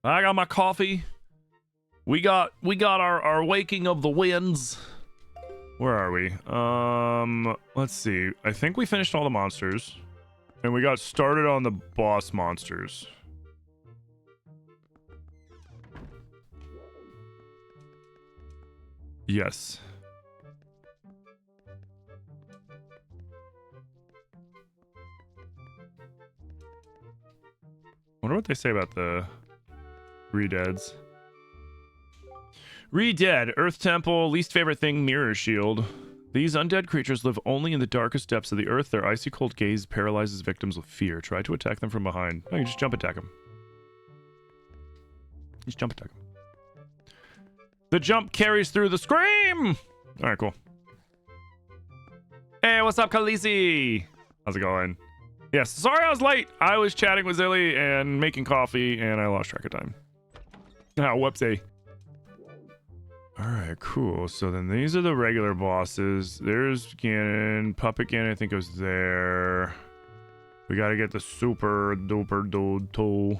I got my coffee. We got our waking of the winds. Where are we? Let's see. I think we finished all the monsters. And we got started on the boss monsters. Yes. Wonder what they say about the Redeads. Redead, Earth Temple, least favorite thing, Mirror Shield. These undead creatures live only in the darkest depths of the earth. Their icy cold gaze paralyzes victims with fear. Try to attack them from behind. No, you just jump attack them. Just jump attack them. The jump carries through the scream! Alright, cool. Hey, what's up, Khaleesi? How's it going? Yes, sorry I was late. I was chatting with Zilly and making coffee, and I lost track of time. Ah, whoopsie. Alright, cool. So then these are the regular bosses. There's Ganon. Puppet Ganon, I think, was there. We gotta get the super duper dude too.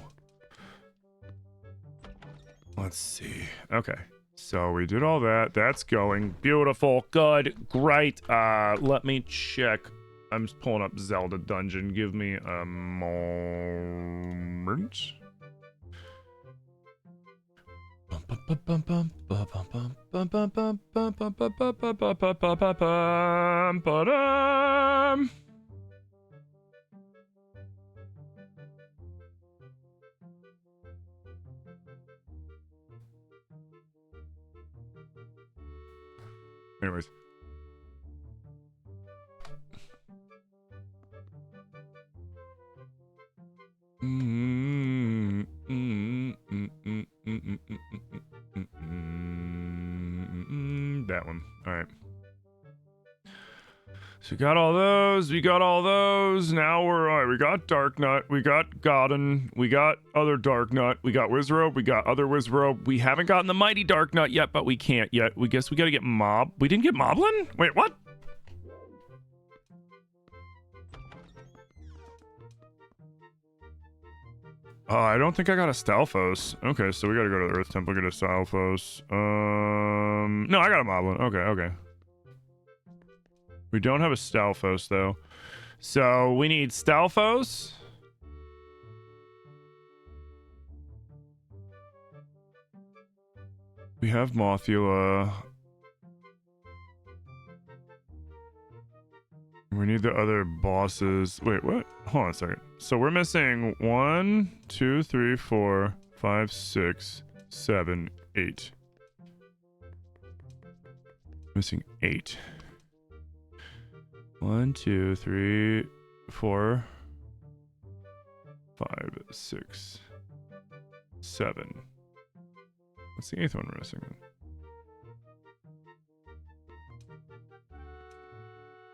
Let's see. Okay. So we did all that. That's going. Beautiful. Good. Great. Let me check. I'm just pulling up Zelda Dungeon. Give me a moment. Anyways. That one. All right. So we got all those. We got all those. Now we're all right. We got Dark Nut. We got Godin. We got other Dark Nut. We got Wizrobe. We got other Wizrobe. We haven't gotten the Mighty Dark Nut yet, but we can't yet. We guess we got to get Mob. We didn't get Moblin? Wait, what? I don't think I got a Stalfos. Okay, so we gotta go to the Earth Temple, get a Stalfos. No, I got a Moblin. Okay. We don't have a Stalfos, though. So, we need Stalfos. We have Mothula. We need the other bosses. Wait, what? Hold on a second. So we're missing 1, 2, 3, 4, 5, 6, 7, 8. Missing 8. 1, 2, 3, 4, 5, 6, 7. What's the 8th one we're missing?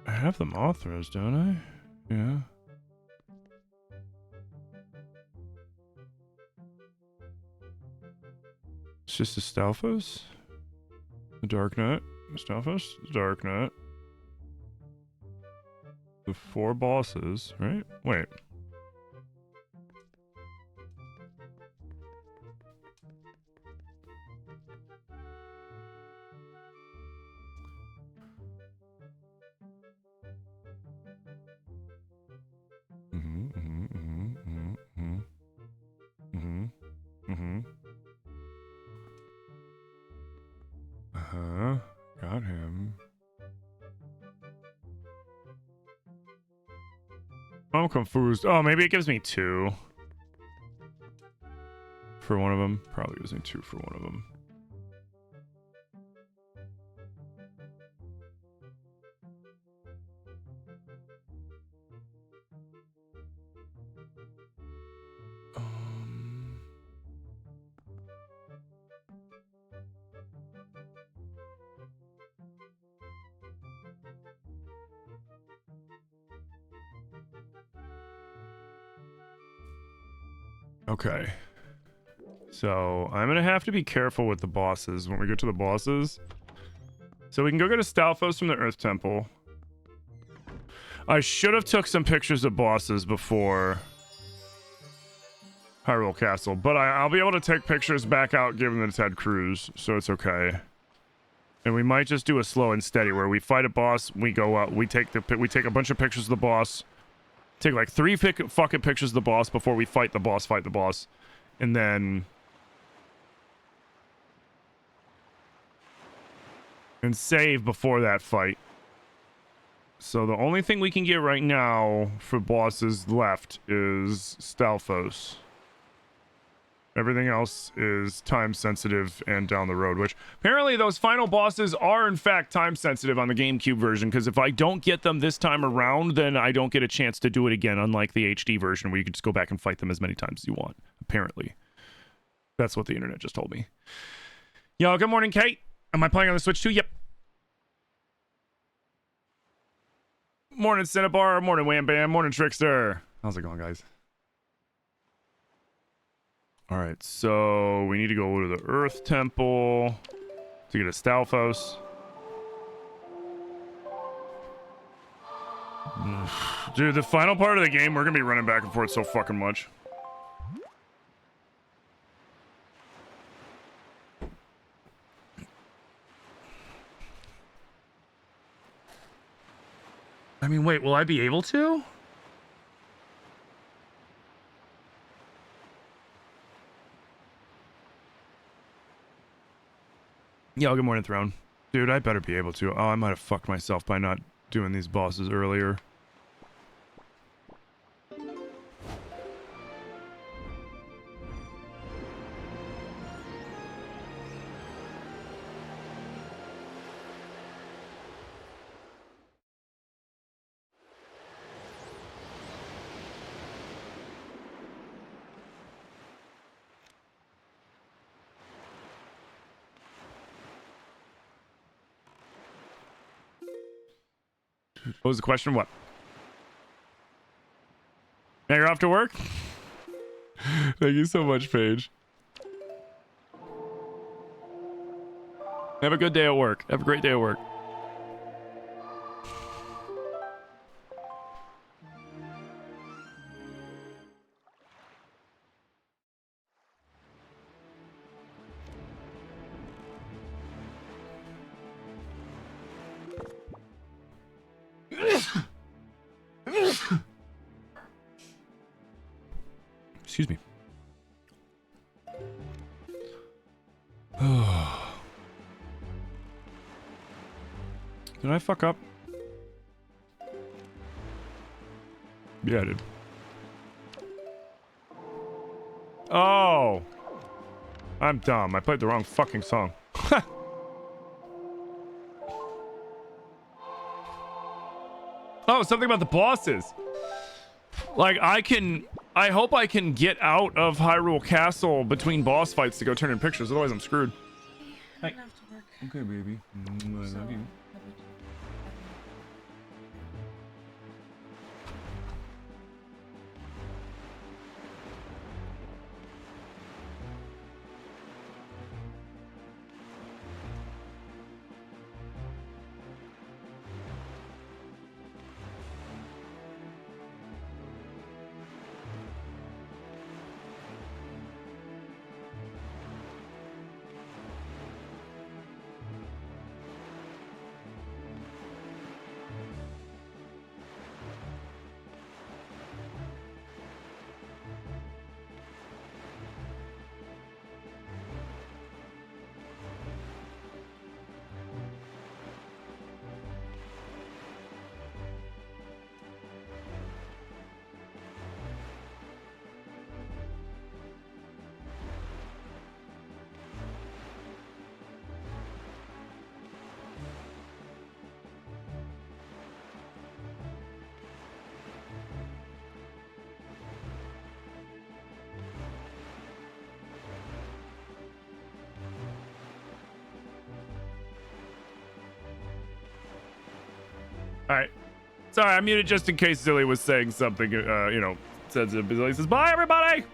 I have the Mothras, don't I? Yeah. It's just the Stalfos? The Dark Knight? Stalfos? The Dark Knight. The 4 bosses, right? Wait. Got him. I'm confused. Oh, maybe it gives me 2. For one of them. Probably gives me 2 for one of them. Okay. So, I'm gonna have to be careful with the bosses when we get to the bosses. So we can go get a Stalfos from the Earth Temple. I should have took some pictures of bosses before. Hyrule Castle, but I'll be able to take pictures back out given that it's had cruise, so it's okay. And we might just do a slow and steady where we fight a boss, we go out, we take a bunch of pictures of the boss, take like 3 fucking pictures of the boss before we fight the boss, and then save before that fight. So the only thing we can get right now for bosses left is Stalfos. Everything else is time sensitive and down the road, which apparently those final bosses are in fact time sensitive on the GameCube version, because if I don't get them this time around, then I don't get a chance to do it again, unlike the HD version where you can just go back and fight them as many times as you want, apparently. That's what the internet just told me. Yo, good morning, Kate. Am I playing on the Switch too? Yep. Morning, Cinnabar. Morning, Wham Bam. Morning, Trickster. How's it going, guys? Alright, so we need to go to the Earth Temple to get a Stalfos. Dude, the final part of the game, we're gonna be running back and forth so fucking much. I mean, wait, will I be able to? Yo, good morning, Throne. Dude, I better be able to. Oh, I might have fucked myself by not doing these bosses earlier. What was the question? What? Now you're off to work? Thank you so much, Paige. Have a good day at work. Have a great day at work. Excuse me. Did I fuck up? Yeah, I did. Oh! I'm dumb. I played the wrong fucking song. Oh, something about the bosses. Like, I hope I can get out of Hyrule Castle between boss fights to go turn in pictures, otherwise I'm screwed. I'm gonna have to work. Okay, baby. I love you. Alright. Sorry, I muted just in case Zilly was saying something, you know, says Zilly says, bye, everybody! Bye!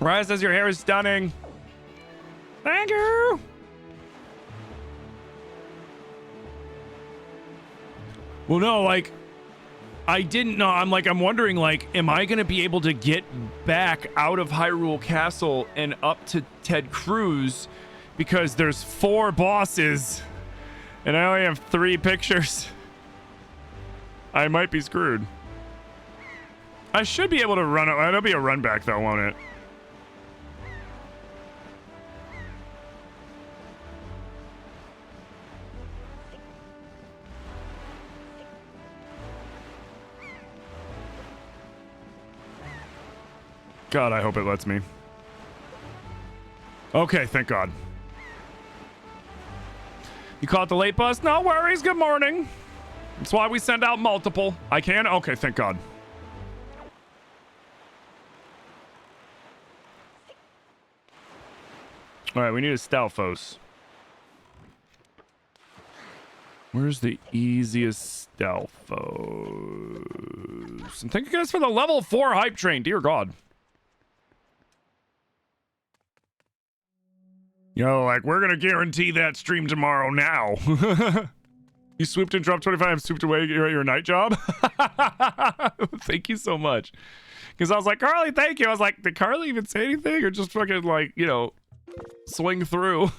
Ryan says your hair is stunning. Thank you! Well, no, like, I didn't know. I'm wondering, like, am I going to be able to get back out of Hyrule Castle and up to Ted Cruz? Because there's 4 bosses and I only have 3 pictures. I might be screwed. I should be able to run it. It'll be a run back though, won't it? God, I hope it lets me. Okay, thank God. You caught the late bus? No worries, good morning. That's why we send out multiple. I can? Okay, thank God. Alright, we need a Stalfos. Where's the easiest Stalfos? And thank you guys for the level 4 hype train, dear God. Yo, like, we're gonna guarantee that stream tomorrow now. You swooped and dropped 25 and swooped away your night job? Thank you so much. Because I was like, Carly, thank you. I was like, did Carly even say anything? Or just fucking, like, you know, swing through?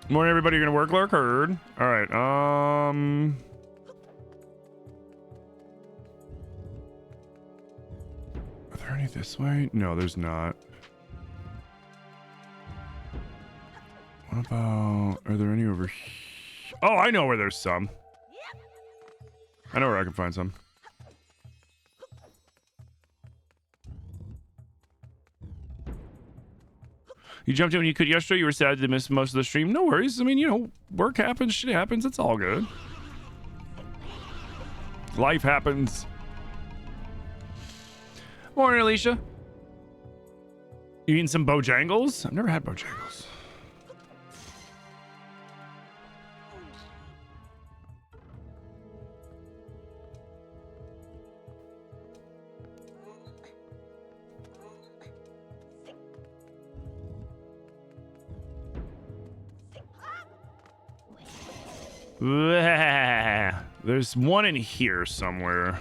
Morning, everybody. You're gonna work, Lurk? Heard. All right. Are there any this way? No, there's not. What about? Are there any over here? Oh, I know where there's some. I know where I can find some. You jumped in when you could yesterday. You were sad to miss most of the stream. No worries. I mean, you know, work happens, shit happens. It's all good. Life happens. Morning, Alicia. You eating some Bojangles? I've never had Bojangles. There's one in here somewhere.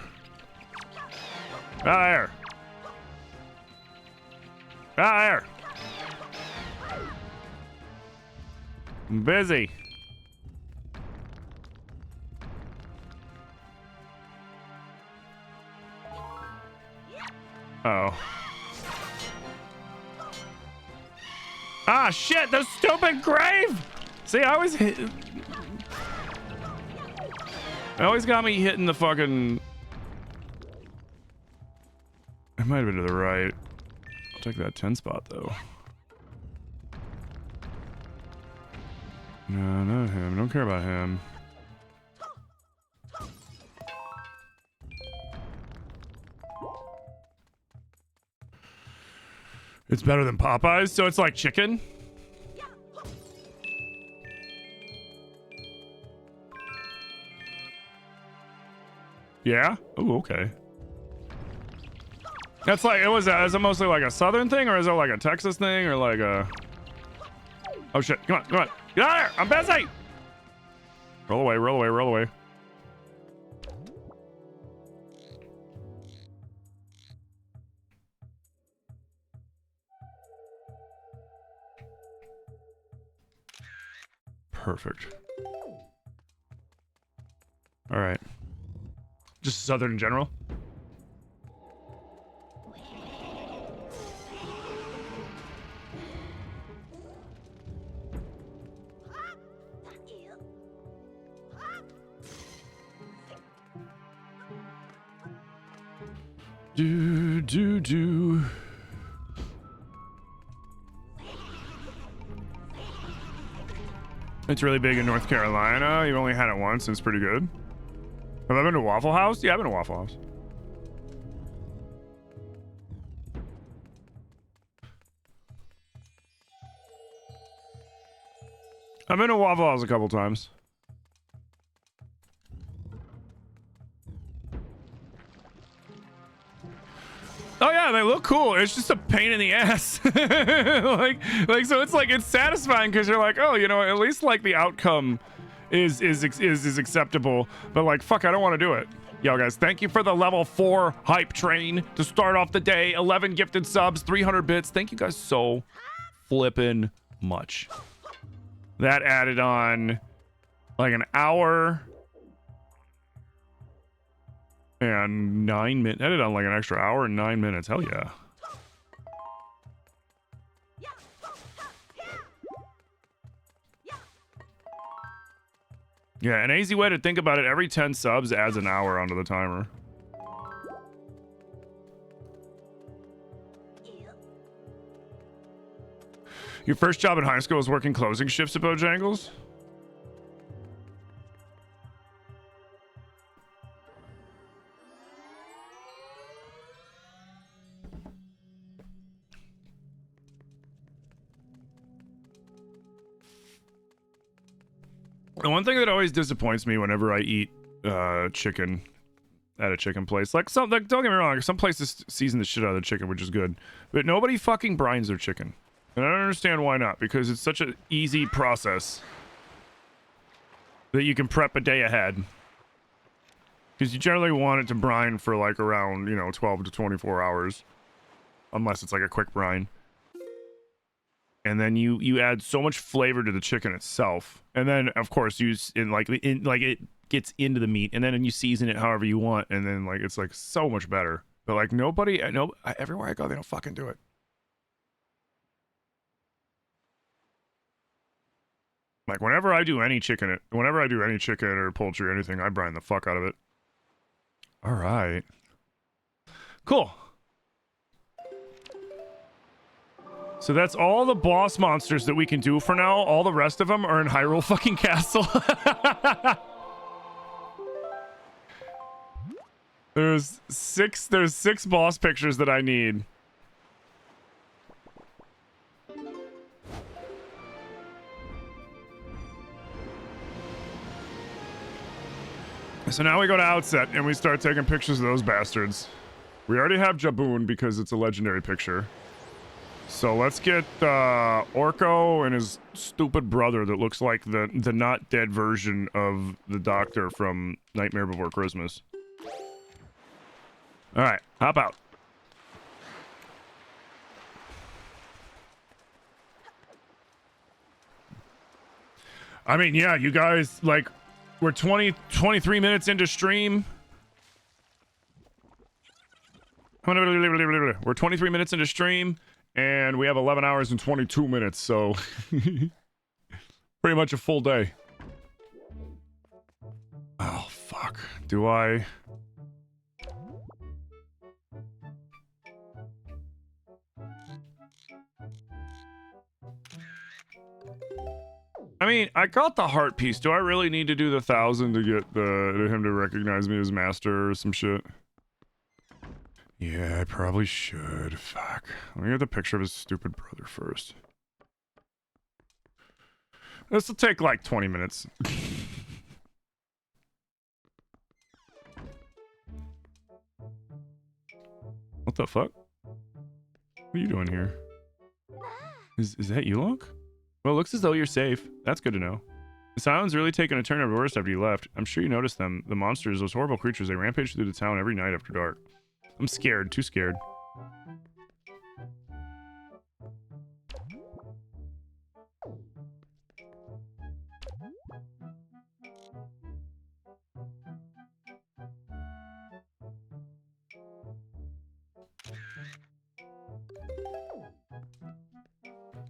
Ah, there. Ah, there. I'm busy. Oh. Ah, shit, the stupid grave! See, I always got me hitting the fucking... It might have been to the right. I'll take that 10 spot, though. No, not him. Don't care about him. It's better than Popeyes, so it's like chicken? Yeah? Oh, okay. That's like, is it mostly like a southern thing, or is it like a Texas thing, or like a... Oh shit, come on, come on. Get out of here, I'm busy! Roll away, roll away, roll away. Perfect. All right. Just southern in general. Do. It's really big in North Carolina. You've only had it once, and it's pretty good. Have I been to Waffle House? Yeah, I've been to Waffle House. I've been to Waffle House a couple times. Oh yeah, they look cool. It's just a pain in the ass. like so it's like it's satisfying because you're like, oh, you know, at least like the outcome is acceptable. But like, fuck, I don't want to do it. Yo guys, thank you for the level 4 hype train to start off the day. 11 gifted subs, 300 bits. Thank you guys so flippin' much. That added on like an hour and 9 minutes. Added on like an extra hour and 9 minutes. Hell yeah. Yeah, an easy way to think about it, every 10 subs adds an hour onto the timer. Your first job in high school was working closing shifts at Bojangles? The one thing that always disappoints me whenever I eat chicken at a chicken place, like don't get me wrong, some places season the shit out of the chicken, which is good, but nobody fucking brines their chicken. And I don't understand why not, because it's such an easy process that you can prep a day ahead. Because you generally want it to brine for like around, you know, 12 to 24 hours. Unless it's like a quick brine. And then you add so much flavor to the chicken itself. And then, of course, it gets into the meat. And then you season it however you want. And then, like, it's, like, so much better. But, like, everywhere I go, they don't fucking do it. Like, whenever I do any chicken or poultry or anything, I brine the fuck out of it. All right. Cool. So that's all the boss monsters that we can do for now. All the rest of them are in Hyrule fucking Castle. There's six boss pictures that I need. So now we go to Outset and we start taking pictures of those bastards. We already have Jaboon because it's a legendary picture. So let's get Orko and his stupid brother that looks like the not dead version of the doctor from Nightmare Before Christmas. Alright, hop out. I mean, yeah, you guys, like, we're 23 minutes into stream. We're 23 minutes into stream, and we have 11 hours and 22 minutes, so pretty much a full day. Oh, fuck. Do I... I mean, I got the heart piece. Do I really need to do the 1,000 to get him to recognize me as master or some shit? Yeah, I probably should. Fuck. Let me get the picture of his stupid brother first. This will take like 20 minutes. What the fuck? What are you doing here? Is that you, Luke? Well, it looks as though you're safe. That's good to know. The island's really taken a turn of worse after you left. I'm sure you noticed them. The monsters, those horrible creatures, they rampage through the town every night after dark. I'm scared. Too scared.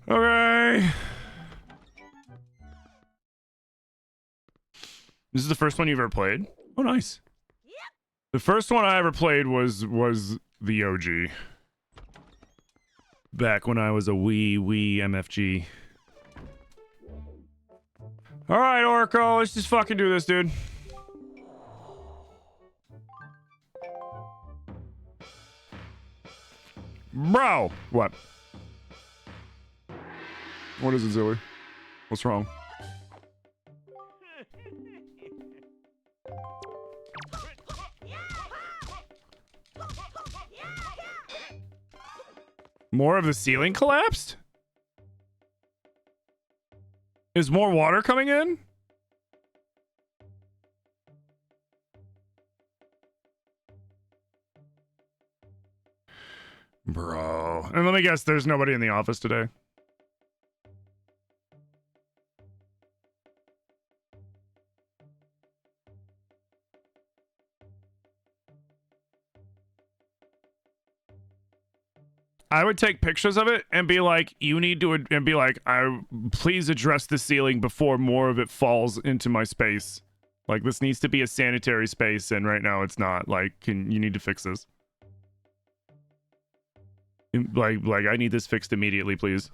Okay. This is the first one you've ever played? Oh, nice. Yep. The first one I ever played was the OG. Back when I was a wee MFG. Alright, Orko, let's just fucking do this, dude. Bro! What? What is it, Zilly? What's wrong? More of the ceiling collapsed? Is more water coming in? Bro. And let me guess, there's nobody in the office today. I would take pictures of it and be like, you need to, and be like, please address the ceiling before more of it falls into my space. Like, this needs to be a sanitary space, and right now it's not. Like, you need to fix this. Like, I need this fixed immediately, please.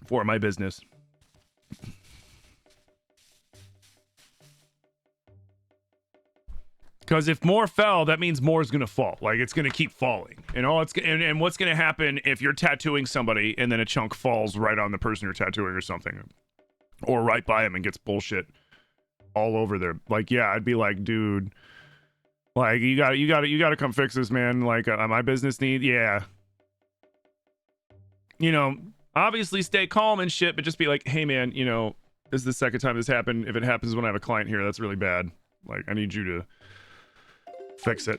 For my business. Because if more fell, that means more is gonna fall. Like, it's gonna keep falling. And all it's and what's gonna happen if you're tattooing somebody and then a chunk falls right on the person you're tattooing or something, or right by him and gets bullshit all over there. Like, yeah, I'd be like, dude, like, you gotta come fix this, man. Like, my business need, yeah. You know, obviously stay calm and shit, but just be like, hey, man, you know, this is the second time this happened. If it happens when I have a client here, that's really bad. Like, I need you to fix it.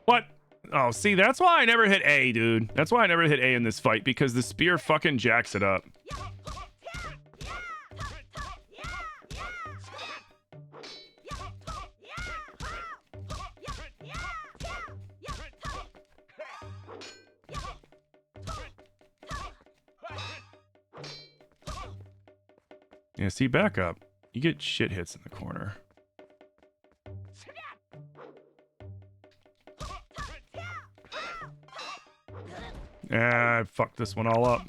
What? Oh, see, that's why I never hit A, dude. That's why I never hit A in this fight, because the spear fucking jacks it up. Yeah, see, back up. You get shit hits in the corner. I fucked this one all up.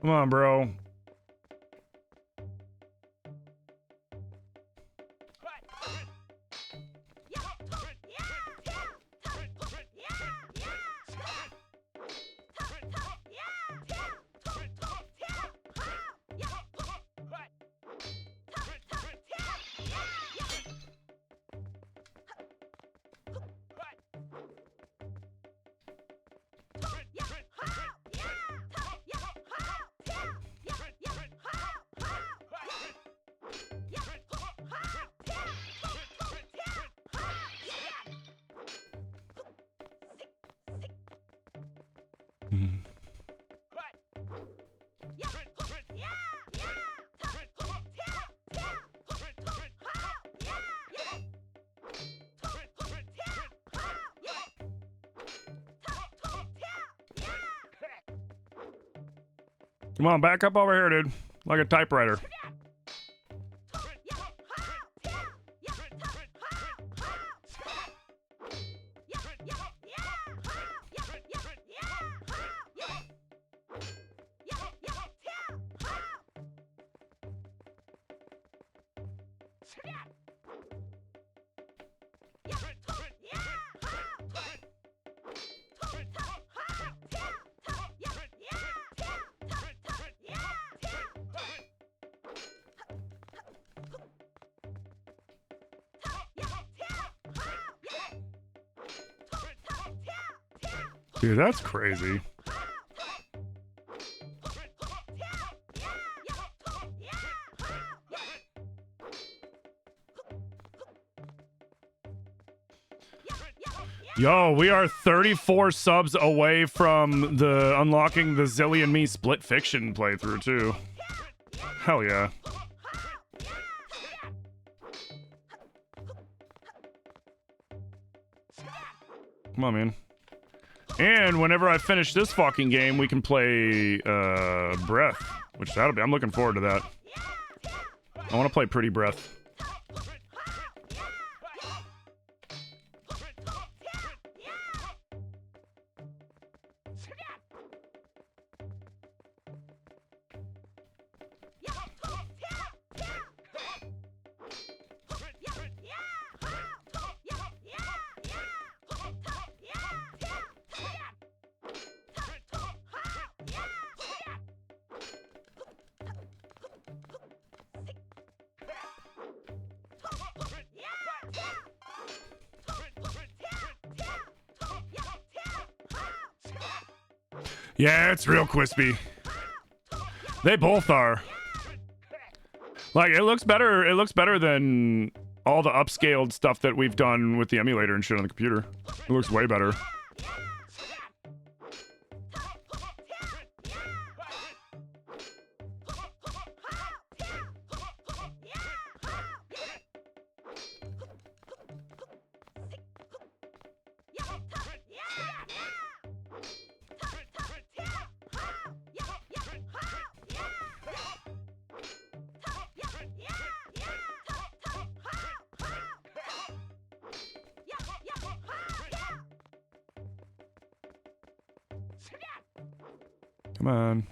Come on, bro. Come on, back up over here, dude. Like a typewriter. Dude, that's crazy. Yo, we are 34 subs away from the unlocking the Zilly and Me split fiction playthrough too. Hell yeah. Come on, man. And whenever I finish this fucking game, we can play Breath, which that'll be. I'm looking forward to that. I want to play Pretty Breath. Yeah, it's real crispy. They both are. Like, it looks better. It looks better than all the upscaled stuff that we've done with the emulator and shit on the computer. It looks way better. Come on.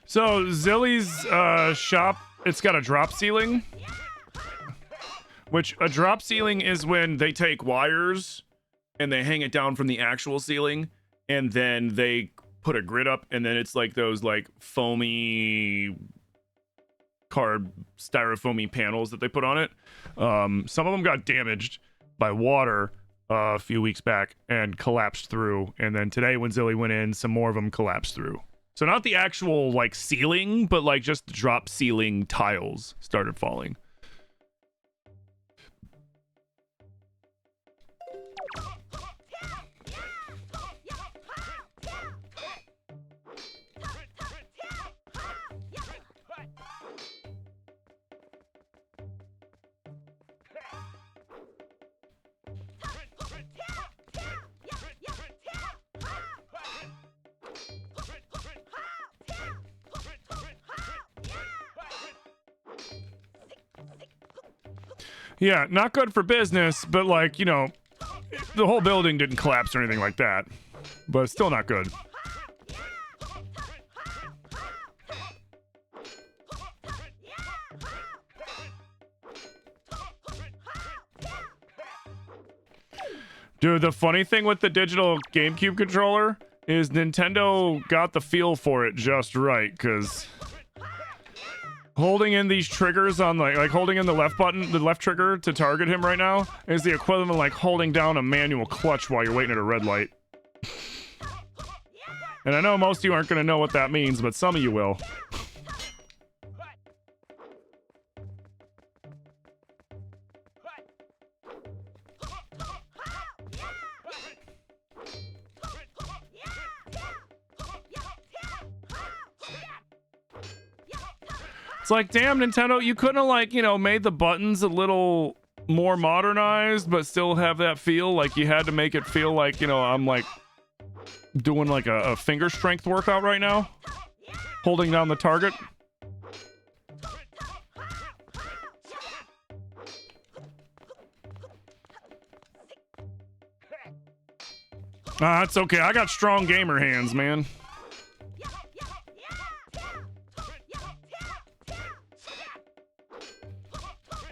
So Zilly's shop, it's got a drop ceiling. Which, a drop ceiling is when they take wires and they hang it down from the actual ceiling, and then they put a grid up, and then it's like those like foamy styrofoamy panels that they put on it. Some of them got damaged by water a few weeks back and collapsed through, and then today when Zilly went in, some more of them collapsed through. So not the actual like ceiling, but like just the drop ceiling tiles started falling. Yeah, not good for business, but like, you know, the whole building didn't collapse or anything like that. But it's still not good. Dude, the funny thing with the digital GameCube controller is Nintendo got the feel for it just right, because holding in these triggers on like holding in the left button, the left trigger to target him right now is the equivalent of like holding down a manual clutch while you're waiting at a red light. And I know most of you aren't going to know what that means, but some of you will. It's like, damn, Nintendo, you couldn't have, like, you know, made the buttons a little more modernized, but still have that feel. Like, you had to make it feel like, you know, I'm, like, doing, like, a finger strength workout right now. Holding down the target. Ah, it's okay. I got strong gamer hands, man.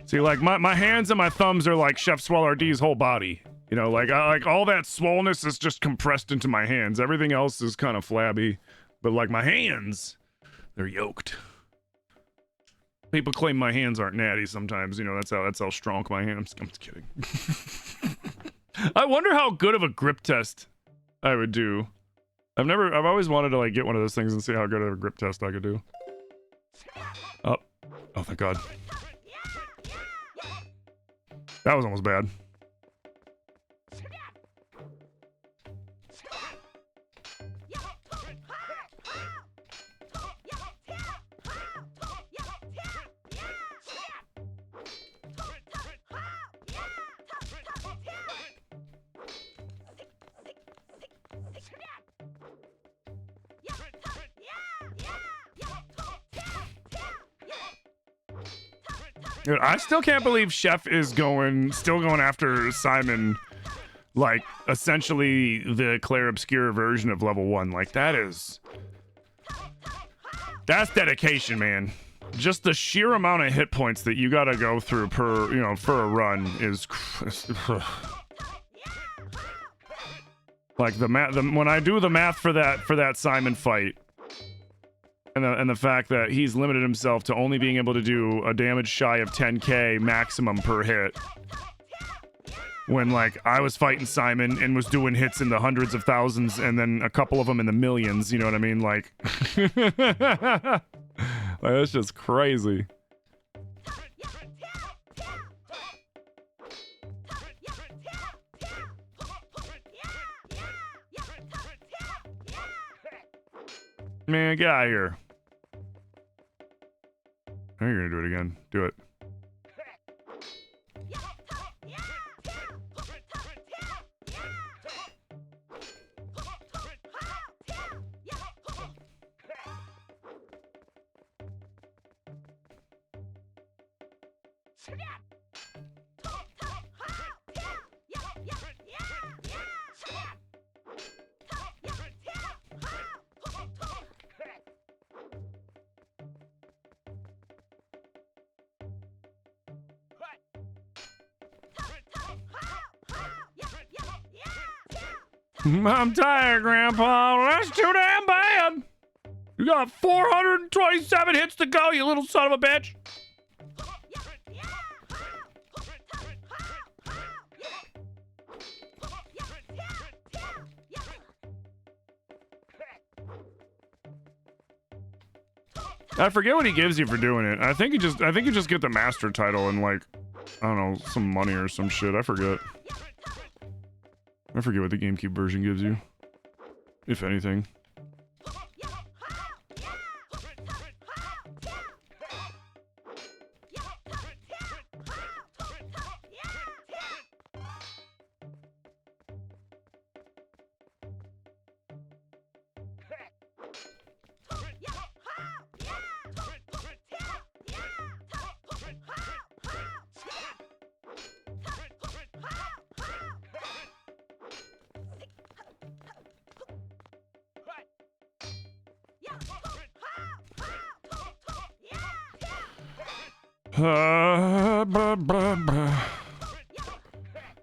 See, like, my hands and my thumbs are like Chef Swallard's whole body. You know, like, like all that swollenness is just compressed into my hands. Everything else is kind of flabby. But, like, my hands, they're yoked. People claim my hands aren't natty sometimes. You know, that's how strong my hands. I'm just kidding. I wonder how good of a grip test I would do. I've always wanted to, like, get one of those things and see how good of a grip test I could do. Oh, thank God. That was almost bad. Dude, I still can't believe Chef is still going after Simon, like, essentially the Claire Obscure version of level 1. Like, that's dedication, man. Just the sheer amount of hit points that you gotta go through for a run is... Like, when I do the math for that Simon fight, and the fact that he's limited himself to only being able to do a damage shy of 10k maximum per hit. When, like, I was fighting Simon and was doing hits in the hundreds of thousands and then a couple of them in the millions, you know what I mean? Like, like that's just crazy. Man, get out of here. Now you're gonna do it again. Do it. I'm tired, Grandpa. That's too damn bad. You got 427 hits to go, you little son of a bitch. I forget what he gives you for doing it. I think you just get the master title and, like, I don't know, some money or some shit. I forget what the GameCube version gives you, if anything.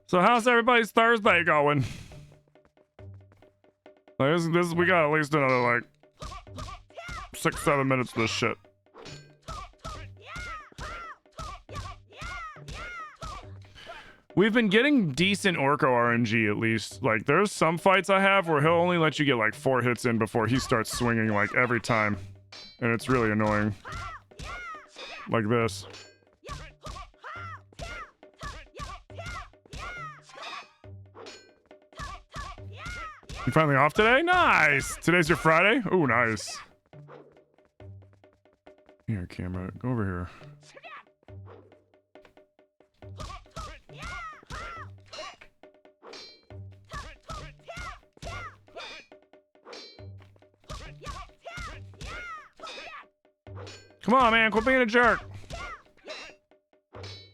So how's everybody's Thursday going? Like, we got at least another, like, 6-7 minutes of this shit. We've been getting decent Orko RNG, at least. Like, there's some fights I have where he'll only let you get, like, 4 hits in before he starts swinging, like, every time. And it's really annoying. Like this. You finally off today? Nice! Today's your Friday? Ooh, nice. Here, camera. Go over here. Come on, man. Quit being a jerk.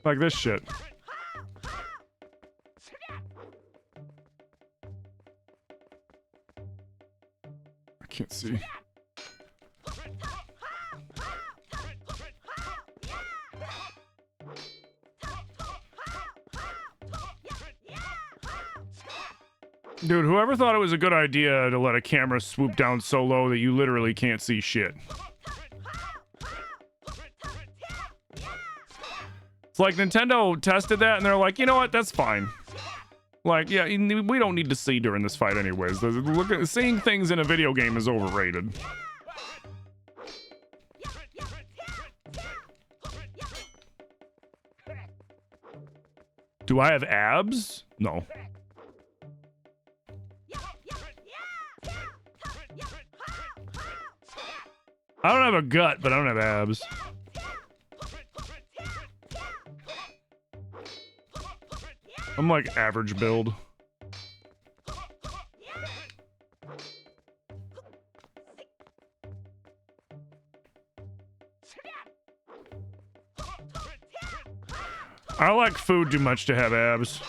Like this shit. I can't see. Dude, whoever thought it was a good idea to let a camera swoop down so low that you literally can't see shit? It's like Nintendo tested that and they're like, you know what, that's fine. Like, yeah, we don't need to see during this fight anyways. Seeing things in a video game is overrated. Do I have abs? No. I don't have a gut, but I don't have abs. I'm like average build. I like food too much to have abs.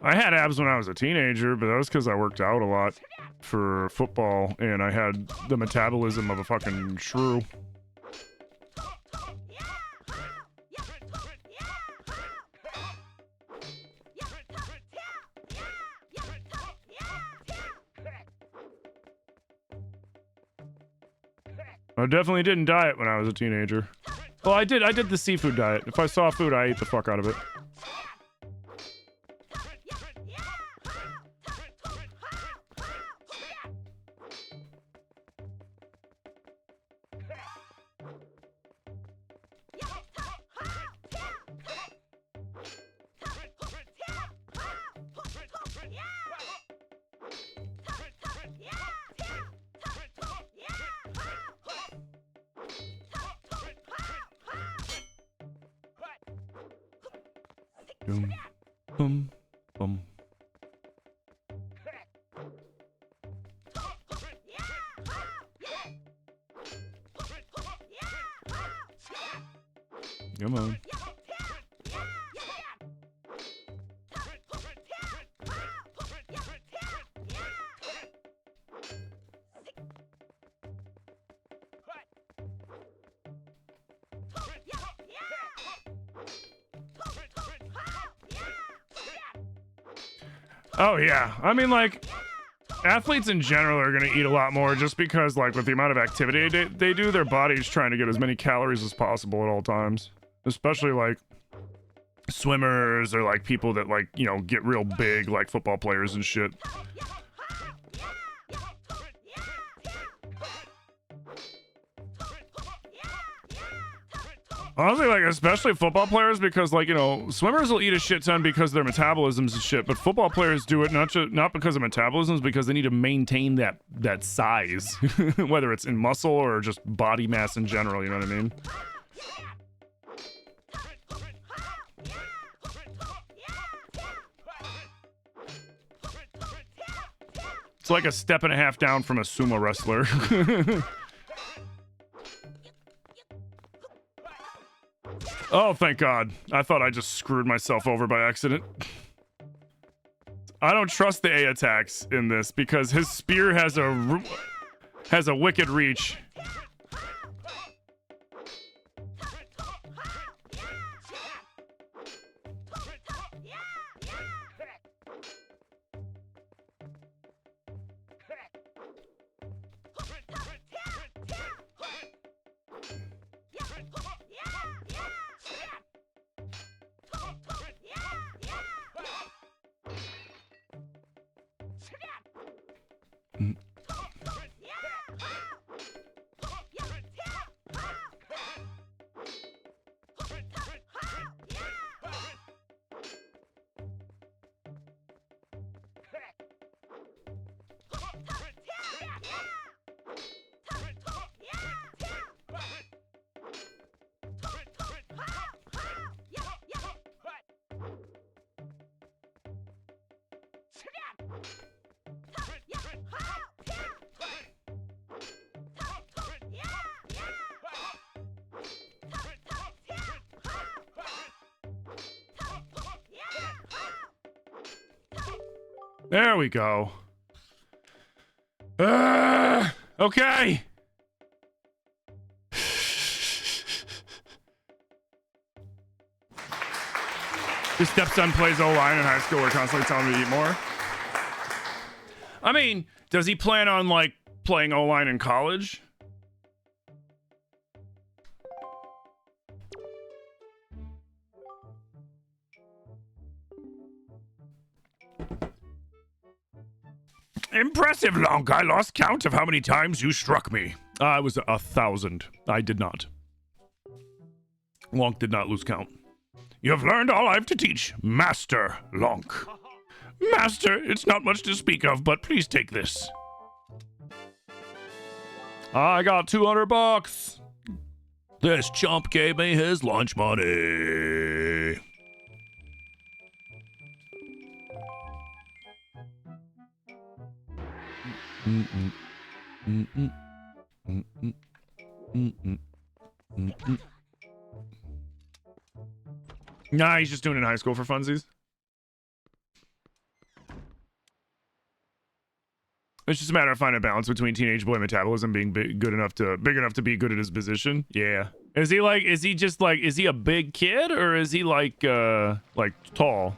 I had abs when I was a teenager, but that was because I worked out a lot for football, and I had the metabolism of a fucking shrew. I definitely didn't diet when I was a teenager. Well, I did the seafood diet. If I saw food, I ate the fuck out of it. Boom, boom, boom. Come on. Oh yeah, I mean like, athletes in general are gonna eat a lot more just because like with the amount of activity they do, their body's trying to get as many calories as possible at all times. Especially like swimmers or like people that like, you know, get real big like football players and shit. Honestly, like, especially football players, because, like, you know, swimmers will eat a shit ton because their metabolisms and shit, but football players do it not because of metabolisms, because they need to maintain that size, whether it's in muscle or just body mass in general, you know what I mean? It's like a step and a half down from a sumo wrestler. Oh, thank God. I thought I just screwed myself over by accident. I don't trust the A attacks in this because his spear has a wicked reach. There we go. Okay. His stepson plays O-line in high school. We're constantly telling him to eat more. I mean, does he plan on, like, playing O-line in college? Impressive, Lonk. I lost count of how many times you struck me. I was 1,000. I did not. Lonk did not lose count. You have learned all I have to teach, Master Lonk. Master, it's not much to speak of, but please take this. I got $200. This chump gave me his lunch money. Nah, he's just doing it in high school for funsies. It's just a matter of finding a balance between teenage boy metabolism being big enough to be good at his position. Yeah. Is he a big kid or is he like tall?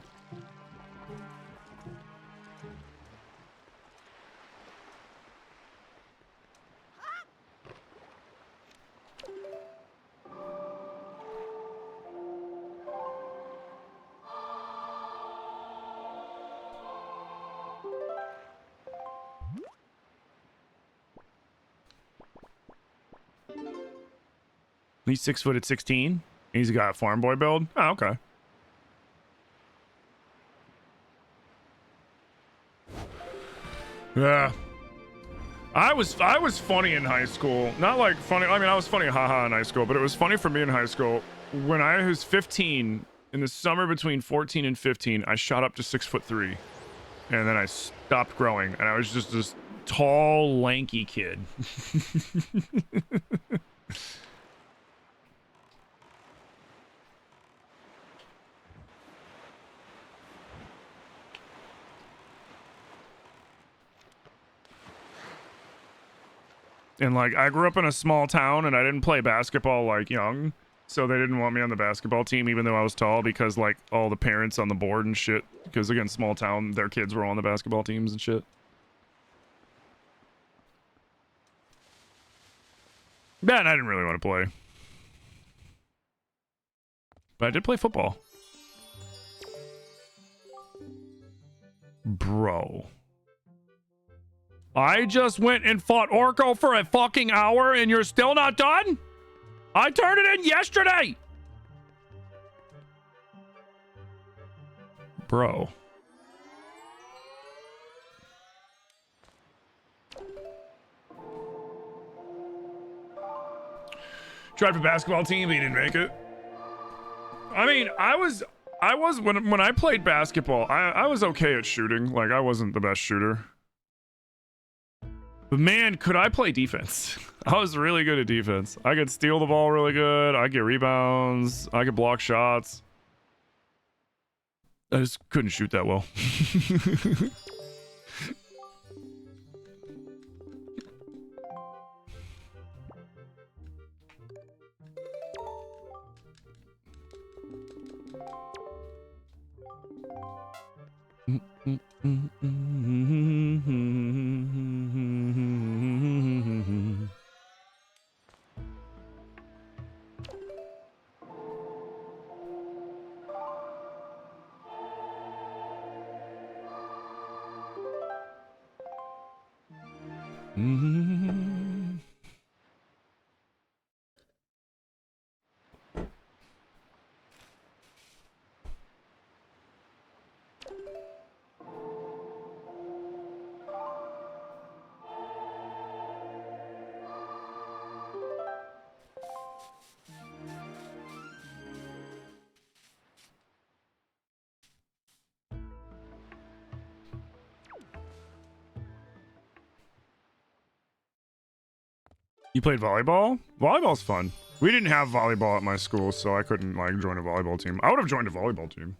He's 6 foot at 16. He's got a farm boy build. Oh, okay. Yeah. I was funny in high school. Not like funny. I mean, I was funny haha in high school, but it was funny for me in high school. When I was 15, in the summer between 14 and 15, I shot up to 6'3", and then I stopped growing, and I was just this tall, lanky kid. And like, I grew up in a small town and I didn't play basketball like young. So they didn't want me on the basketball team, even though I was tall, because like all the parents on the board and shit, because again, small town, their kids were on the basketball teams and shit. Yeah, and I didn't really want to play. But I did play football. Bro. I just went and fought Orko for a fucking hour and you're still not done? I turned it in yesterday! Bro. Tried for basketball team, but he didn't make it. I mean, I was when I played basketball, I was okay at shooting. Like, I wasn't the best shooter. But man, could I play defense? I was really good at defense. I could steal the ball really good. I could get rebounds. I could block shots. I just couldn't shoot that well. You played volleyball? Volleyball's fun. We didn't have volleyball at my school, so I couldn't, like, join a volleyball team. I would have joined a volleyball team.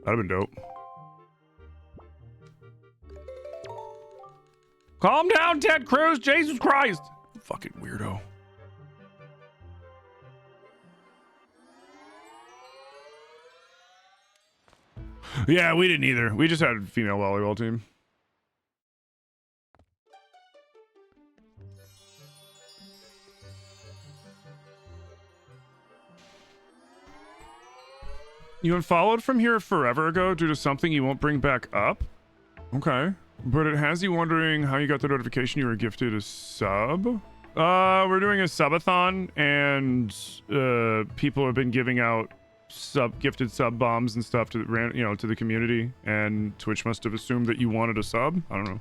That'd have been dope. Calm down, Ted Cruz! Jesus Christ! Fucking weirdo. Yeah, we didn't either. We just had a female volleyball team. You unfollowed from here forever ago due to something you won't bring back up? Okay. But it has you wondering how you got the notification you were gifted a sub? We're doing a subathon, and people have been giving out gifted sub bombs and stuff to to the community, and Twitch must have assumed that you wanted a sub. I don't know.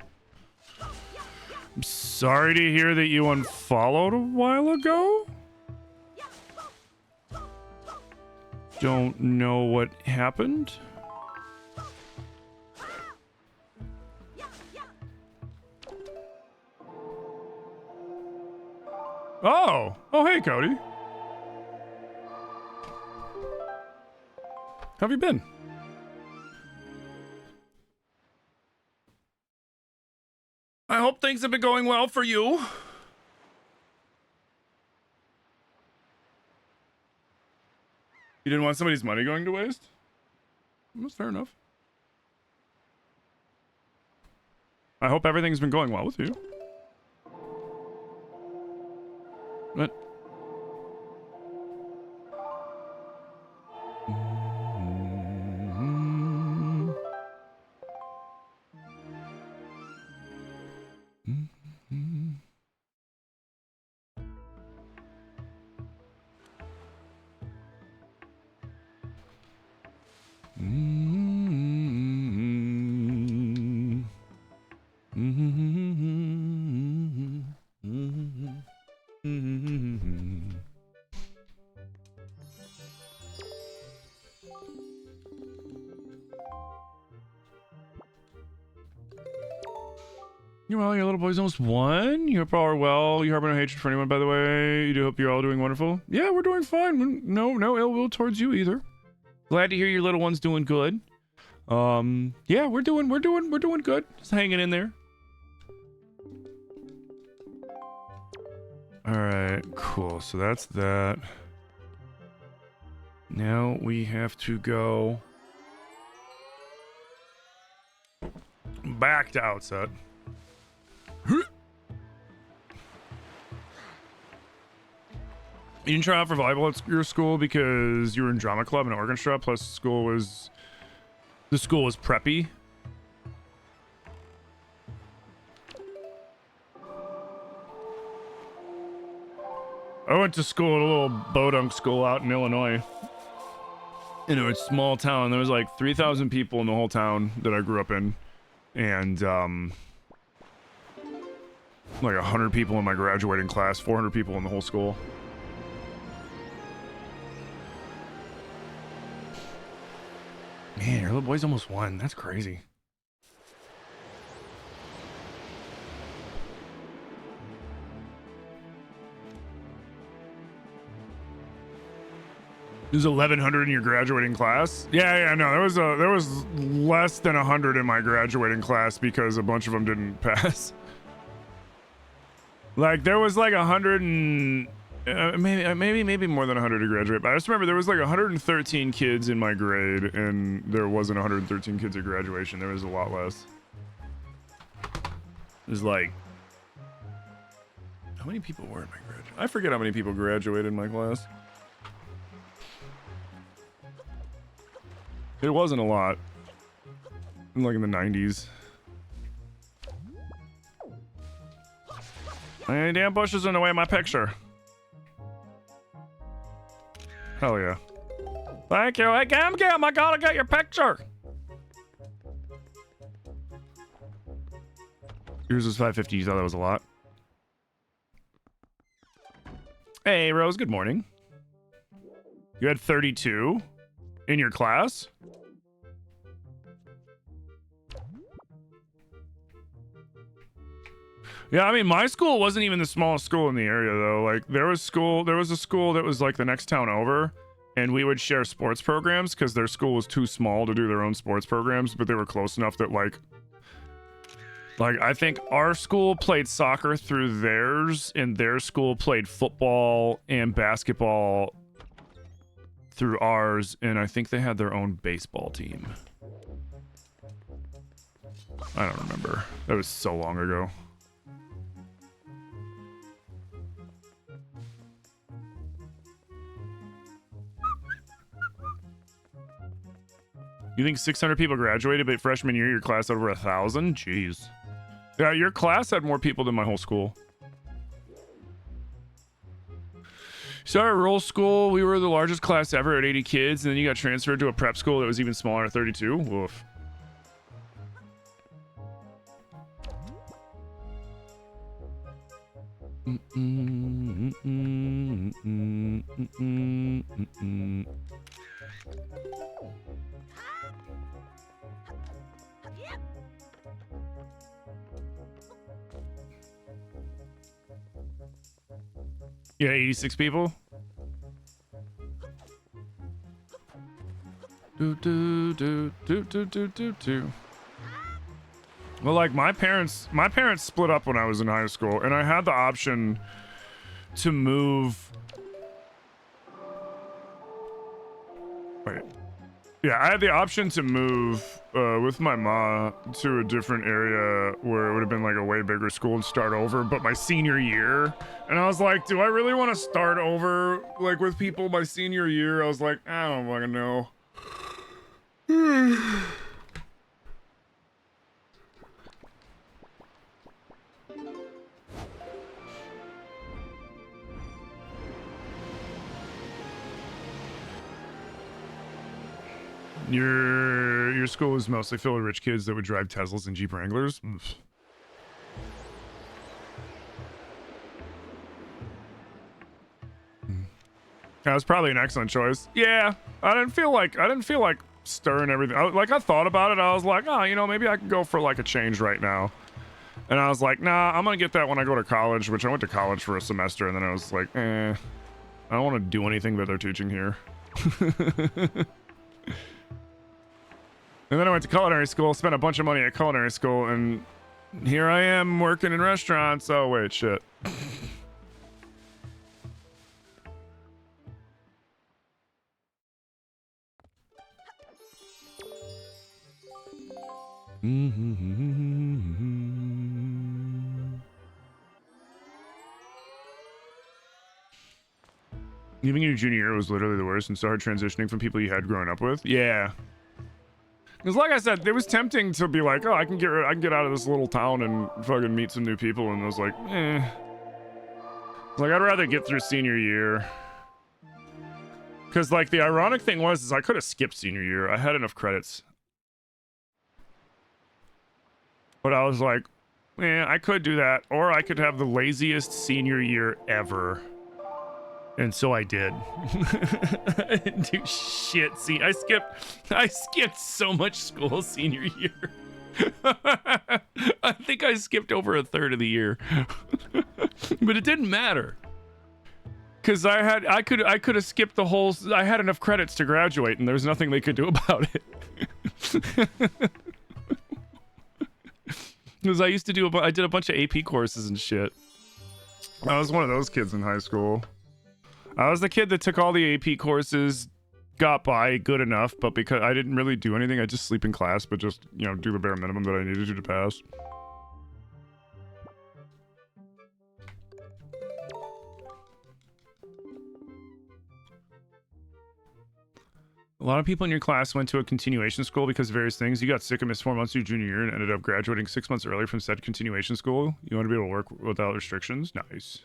I'm sorry to hear that you unfollowed a while ago. Don't know what happened. Oh, hey, Cody. How have you been? I hope things have been going well for you. You didn't want somebody's money going to waste? That's fair enough. I hope everything's been going well with you. But well, your little boy's almost won. You hope all are well. You harbor no hatred for anyone, by the way. You do hope you're all doing wonderful. Yeah, we're doing fine. No ill will towards you either. Glad to hear your little one's doing good. Yeah, we're doing good. Just hanging in there. All right, cool. So that's that. Now we have to go back to outset. You didn't try out for volleyball at your school because you were in drama club and orchestra, plus the school was preppy. I went to school at a little bodunk school out in Illinois. You know, it's a small town. There was like 3,000 people in the whole town that I grew up in. And, like 100 people in my graduating class, 400 people in the whole school. Man, your little boy's almost won. That's crazy. There's 1,100 in your graduating class? Yeah, no, there was less than 100 in my graduating class because a bunch of them didn't pass. Like, there was like 100 and... maybe more than 100 to graduate, but I just remember there was like 113 kids in my grade, and there wasn't 113 kids at graduation. There was a lot less. It was like... How many people were in my graduation? I forget how many people graduated in my class. It wasn't a lot. Like in the 90s. Any damn bushes in the way of my picture. Hell yeah. Thank you. Hey, Gam, I gotta get your picture. Yours was 550. You thought that was a lot? Hey, Rose, good morning. You had 32 in your class? Yeah, I mean, my school wasn't even the smallest school in the area, though. Like, there was a school that was like the next town over, and we would share sports programs because their school was too small to do their own sports programs, but they were close enough that like I think our school played soccer through theirs, and their school played football and basketball through ours, and I think they had their own baseball team. I don't remember. That was so long ago. You think 600 people graduated, but freshman year your class had over 1,000? Jeez. Yeah, your class had more people than my whole school. Started rural school. We were the largest class ever at 80 kids, and then you got transferred to a prep school that was even smaller at 32. Woof. Yeah, 86 people. Well, like my parents split up when I was in high school, and I had the option to move. Wait. Yeah, I had the option to move with my mom to a different area where it would have been like a way bigger school and start over, but my senior year. And I was like, do I really want to start over like with people my senior year? I was like, I don't fucking know. Your school was mostly filled with rich kids that would drive Teslas and Jeep Wranglers. Oof. That was probably an excellent choice. Yeah, I didn't feel like stirring everything. I thought about it. I was like, oh, you know, maybe I could go for like a change right now. And I was like, nah, I'm gonna get that when I go to college. Which I went to college for a semester, and then I was like, I don't want to do anything that they're teaching here. And then I went to culinary school, spent a bunch of money at culinary school, and here I am working in restaurants. Oh, wait, shit. Even your junior year was literally the worst and started transitioning from people you had growing up with. Yeah. Because like I said, it was tempting to be like, oh, I can get out of this little town and fucking meet some new people, and I was like, Like, I'd rather get through senior year. Because, like, the ironic thing was I could have skipped senior year. I had enough credits. But I was like, I could do that, or I could have the laziest senior year ever. And so I did. I didn't do shit. See, I skipped so much school senior year. I think I skipped over a third of the year. But it didn't matter. Cause I could have skipped the whole. I had enough credits to graduate, and there was nothing they could do about it. Because I did a bunch of AP courses and shit. I was one of those kids in high school. I was the kid that took all the AP courses, got by good enough, but because I didn't really do anything, I just sleep in class, but just, you know, do the bare minimum that I needed to pass. A lot of people in your class went to a continuation school because of various things. You got sick and missed 4 months of your junior year and ended up graduating 6 months earlier from said continuation school. You want to be able to work without restrictions? Nice.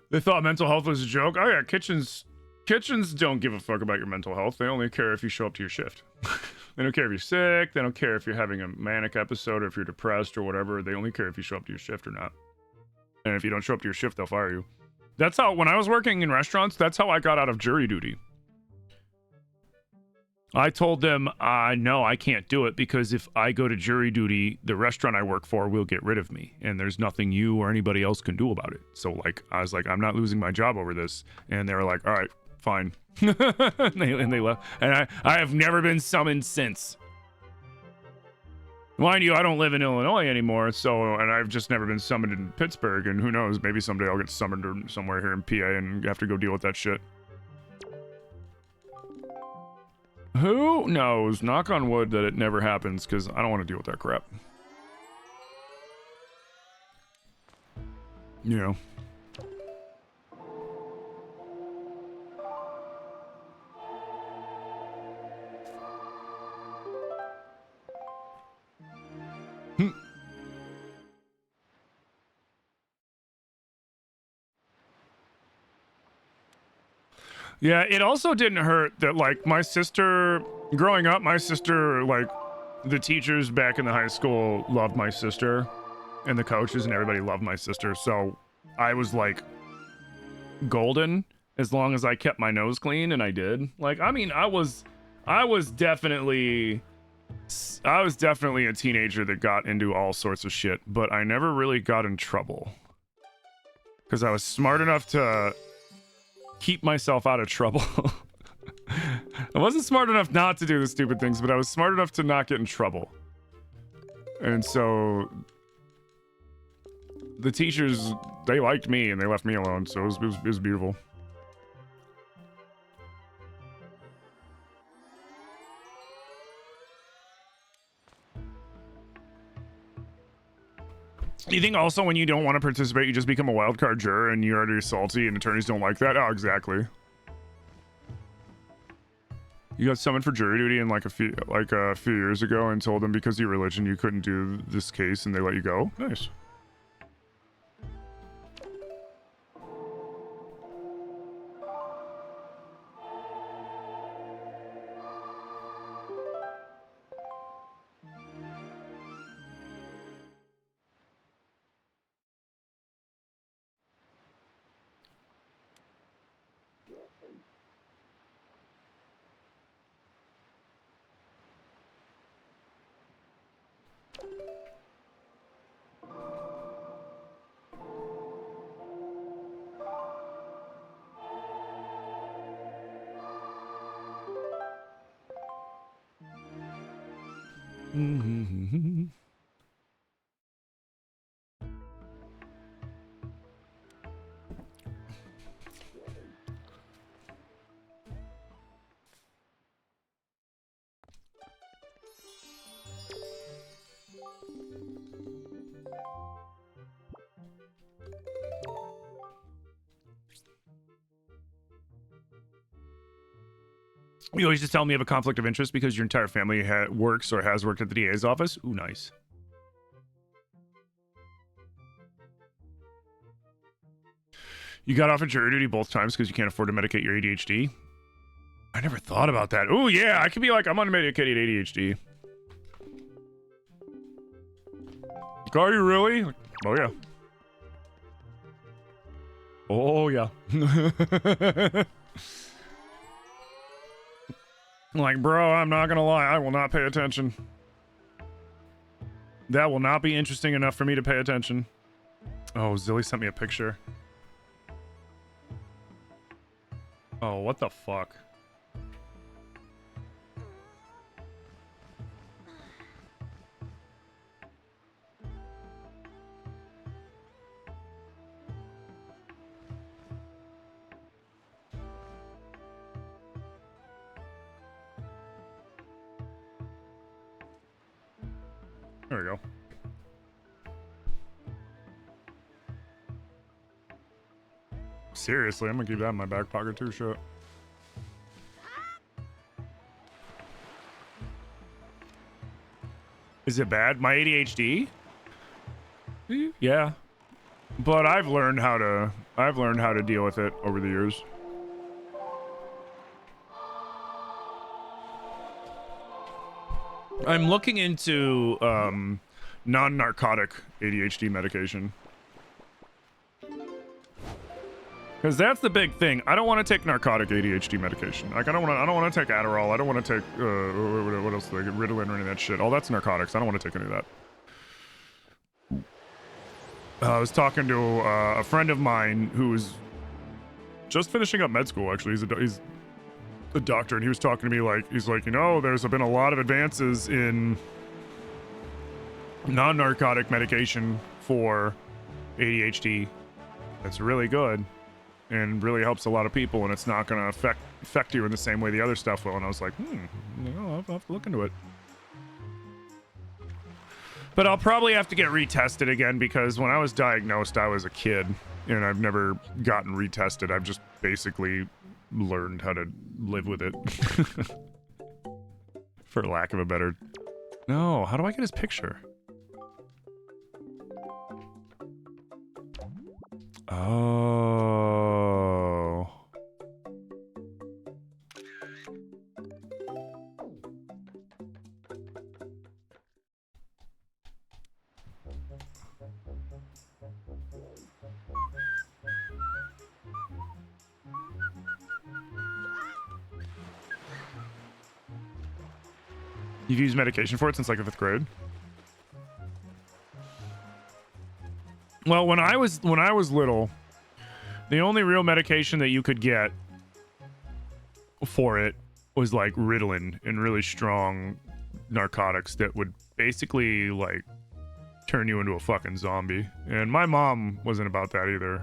They thought mental health was a joke. Oh yeah, kitchens don't give a fuck about your mental health. They only care if you show up to your shift. They don't care if you're sick. They don't care if you're having a manic episode or if you're depressed or whatever. They only care if you show up to your shift or not. And if you don't show up to your shift, they'll fire you. That's how, when I was working in restaurants, that's how I got out of jury duty. I told them, no, I can't do it because if I go to jury duty, the restaurant I work for will get rid of me, and there's nothing you or anybody else can do about it. So, like, I was like, I'm not losing my job over this. And they were like, all right, fine. and they left. And I have never been summoned since. Mind you, I don't live in Illinois anymore, so, and I've just never been summoned in Pittsburgh, and who knows, maybe someday I'll get summoned somewhere here in PA and have to go deal with that shit. Who knows? Knock on wood that it never happens, because I don't want to deal with that crap. You know. Yeah, it also didn't hurt that, like, my sister, growing up, my sister, like, the teachers back in the high school loved my sister, and the coaches and everybody loved my sister, so I was, like, golden as long as I kept my nose clean, and I did. Like, I mean, I was definitely a teenager that got into all sorts of shit, but I never really got in trouble. Because I was smart enough to keep myself out of trouble. I wasn't smart enough not to do the stupid things, but I was smart enough to not get in trouble. And so the teachers, they liked me and they left me alone, so it was beautiful. You think also when you don't want to participate, you just become a wild card juror and you're already salty and attorneys don't like that? Oh, exactly. You got summoned for jury duty in like a few years ago and told them because of your religion you couldn't do this case and they let you go? Nice. You always just tell me you have a conflict of interest because your entire family works or has worked at the DA's office? Ooh, nice. You got off of jury duty both times because you can't afford to medicate your ADHD? I never thought about that. Ooh, yeah, I could be like, I'm unmedicated ADHD. Are you really? Oh, yeah. Oh, yeah. Like, bro, I'm not gonna lie, I will not pay attention. That will not be interesting enough for me to pay attention. Oh, Zilly sent me a picture. Oh, what the fuck? There we go. Seriously, I'm gonna keep that in my back pocket too, shit. Is it bad? My ADHD? Yeah. But I've learned how to deal with it over the years. I'm looking into non-narcotic ADHD medication. Because that's the big thing. I don't want to take narcotic ADHD medication. Like I don't want to take Adderall. I don't want to take what else? Like Ritalin or any of that shit. All that's narcotics. I don't want to take any of that. I was talking to a friend of mine who was just finishing up med school. Actually, he's a doctor, and he was talking to me like he's like, you know, there's been a lot of advances in non-narcotic medication for ADHD. That's really good and really helps a lot of people, and it's not going to affect you in the same way the other stuff will. And I was like, I'll have to look into it. But I'll probably have to get retested again because when I was diagnosed, I was a kid, and I've never gotten retested. I've just basically learned how to live with it. For lack of a better... No, how do I get his picture? Oh. You've used medication for it since like the 5th grade? Well, when I was little, the only real medication that you could get for it was like Ritalin and really strong narcotics that would basically like turn you into a fucking zombie. And my mom wasn't about that either.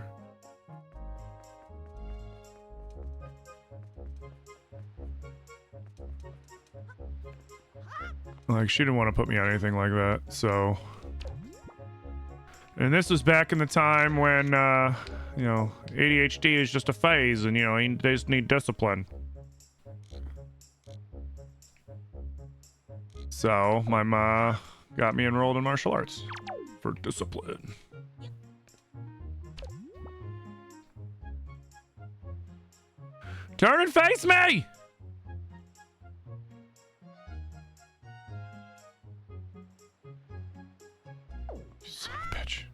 Like, she didn't want to put me on anything like that, so... And this was back in the time when, you know, ADHD is just a phase, and, you know, they just need discipline. So, my ma got me enrolled in martial arts for discipline. Turn and face me! Son of a bitch.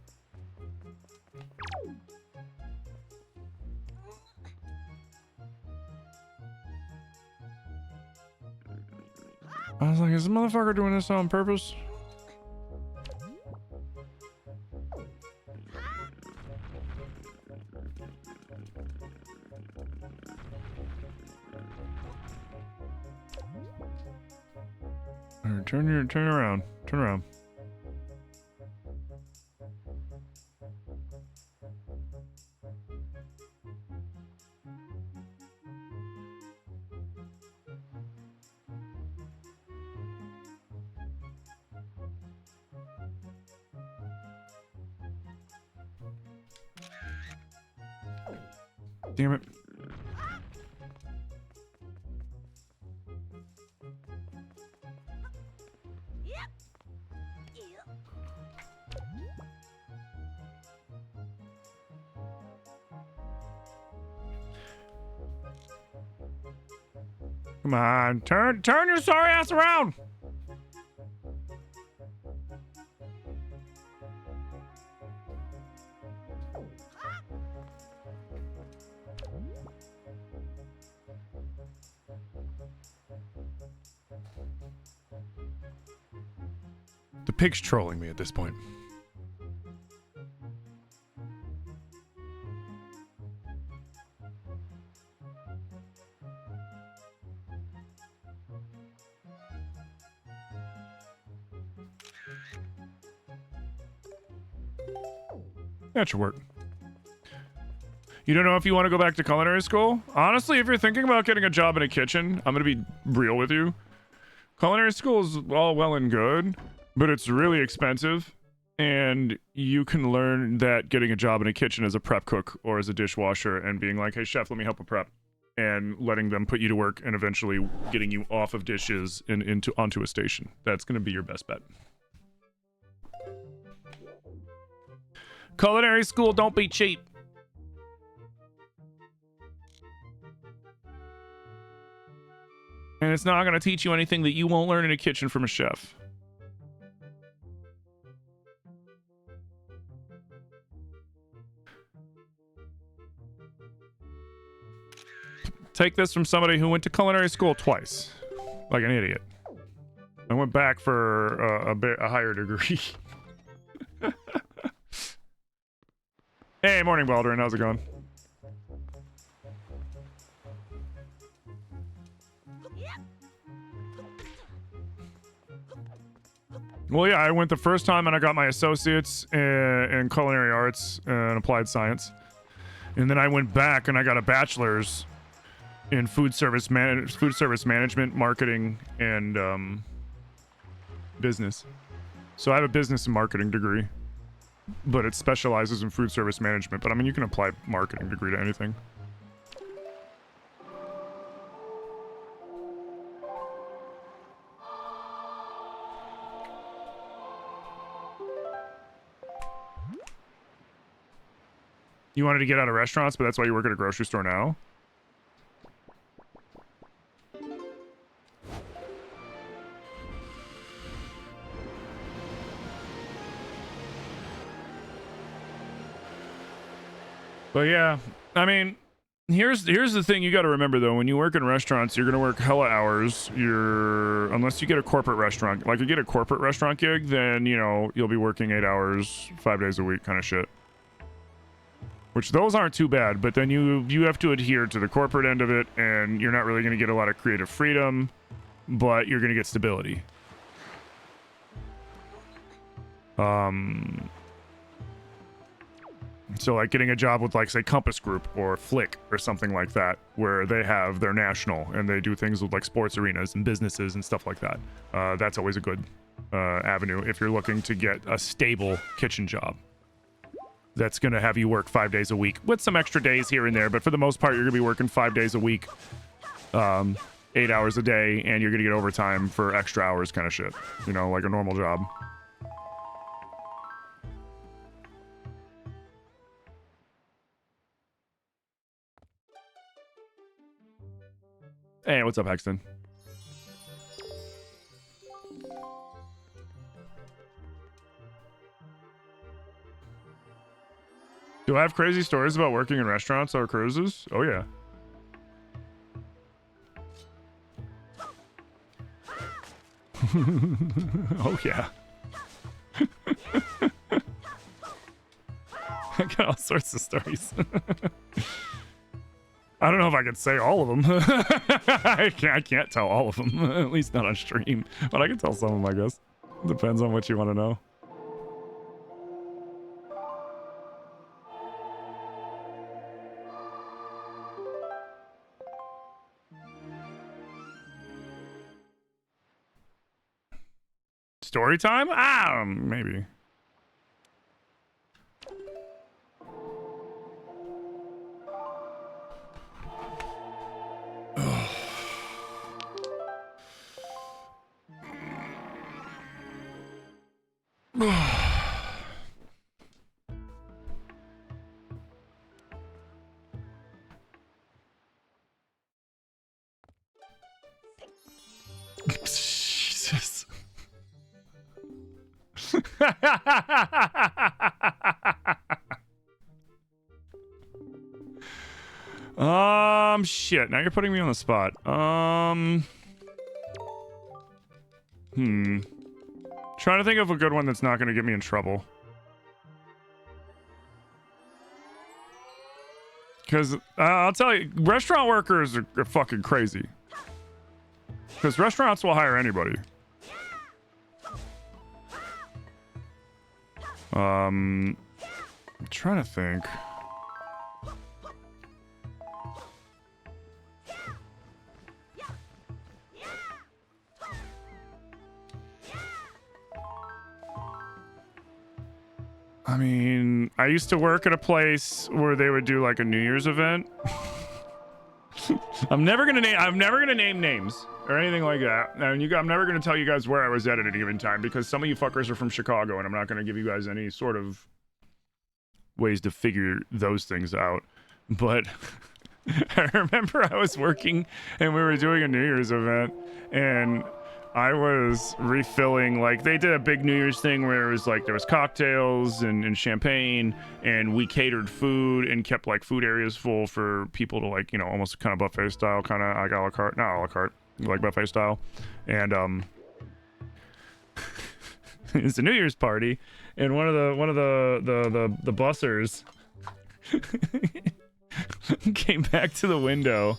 I was like, is this motherfucker doing this on purpose? Alright, turn around. Turn around. Damn it. Come on, turn your sorry ass around. The pig's trolling me at this point. That should work. You don't know if you want to go back to culinary school? Honestly, if you're thinking about getting a job in a kitchen, I'm going to be real with you. Culinary school is all well and good, but it's really expensive. And you can learn that getting a job in a kitchen as a prep cook or as a dishwasher and being like, hey, chef, let me help with prep. And letting them put you to work and eventually getting you off of dishes and onto a station. That's going to be your best bet. Culinary school, don't be cheap. And it's not going to teach you anything that you won't learn in a kitchen from a chef. Take this from somebody who went to culinary school twice. Like an idiot. I went back for a higher degree. Hey, morning, Baldwin. How's it going? Well, yeah, I went the first time and I got my associates in culinary arts and applied science. And then I went back and I got a bachelor's in food service management, marketing, and business. So I have a business and marketing degree, but it specializes in food service management. But I mean, you can apply marketing degree to anything. You wanted to get out of restaurants, but that's why you work at a grocery store now? But yeah, I mean, here's the thing you got to remember though. When you work in restaurants, you're gonna work hella hours. Unless you get a corporate restaurant, like you get a corporate restaurant gig, then you know you'll be working 8 hours, 5 days a week, kind of shit. Which those aren't too bad, but then you have to adhere to the corporate end of it, and you're not really gonna get a lot of creative freedom, but you're gonna get stability. So like getting a job with like say Compass Group or Flick or something like that, where they have their national and they do things with like sports arenas and businesses and stuff like that. That's always a good avenue if you're looking to get a stable kitchen job. That's gonna have you work 5 days a week with some extra days here and there, but for the most part, you're gonna be working 5 days a week, 8 hours a day, and you're gonna get overtime for extra hours, kind of shit. You know, like a normal job. Hey, what's up, Hexton? Do I have crazy stories about working in restaurants or cruises? Oh, yeah. Oh, yeah. I got all sorts of stories. I don't know if I can say all of them. I can't tell all of them, at least not on stream. But I can tell some of them, I guess. Depends on what you want to know. Story time? Maybe. Jesus. Shit. Now you're putting me on the spot. Trying to think of a good one that's not going to get me in trouble. Because I'll tell you, restaurant workers are fucking crazy. Because restaurants will hire anybody. I'm trying to think. I mean, I used to work at a place where they would do like a New Year's event. I'm never gonna name names or anything like that. And I'm never gonna tell you guys where I was at any given time because some of you fuckers are from Chicago, and I'm not gonna give you guys any sort of ways to figure those things out. But I remember I was working and we were doing a New Year's event, and I was refilling, like, they did a big New Year's thing where it was like there was cocktails and champagne, and we catered food and kept like food areas full for people to, like, you know, almost kind of buffet style, kind of like a la carte, not a la carte, like buffet style. And it's a New Year's party, and one of the bussers came back to the window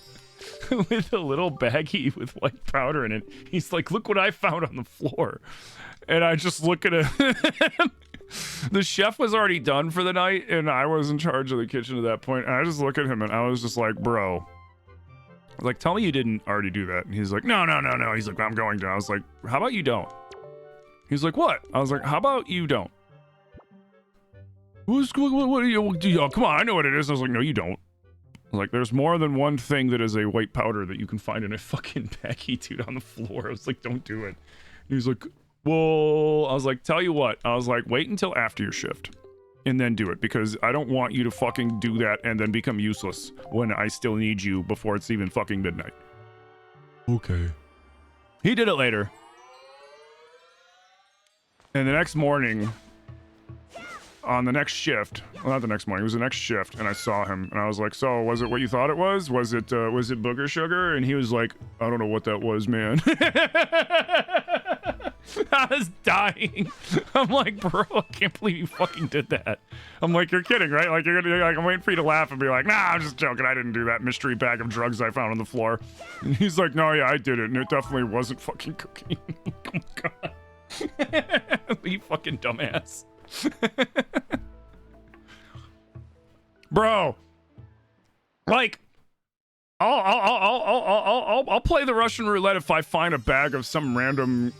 with a little baggie with white powder in it. He's like, look what I found on the floor. And I just look at him. The chef was already done for the night, and I was in charge of the kitchen at that point. And I just look at him, and I was just like, bro. I was like, tell me you didn't already do that. And he's like, no. He's like, I'm going to. I was like, how about you don't? He's like, what? I was like, how about you don't? What do you, oh, come on, I know what it is. I was like, no, you don't. Like, there's more than one thing that is a white powder that you can find in a fucking baggie, dude, on the floor. I was like, don't do it. And he's like, well, I was like, tell you what. I was like, wait until after your shift and then do it, because I don't want you to fucking do that and then become useless when I still need you before it's even fucking midnight. Okay. He did it later. And the next morning, on the next shift, well, not the next morning, it was the next shift, and I saw him, and I was like, so, was it what you thought it was? Was it booger sugar? And he was like, I don't know what that was, man. I was dying. I'm like, bro, I can't believe you fucking did that. I'm like, you're kidding, right? Like, you're like, I'm waiting for you to laugh and be like, nah, I'm just joking. I didn't do that mystery bag of drugs I found on the floor. And he's like, no, yeah, I did it, and it definitely wasn't fucking cocaine. Oh my god. You fucking dumbass. Bro, like, I'll play the Russian roulette if I find a bag of some random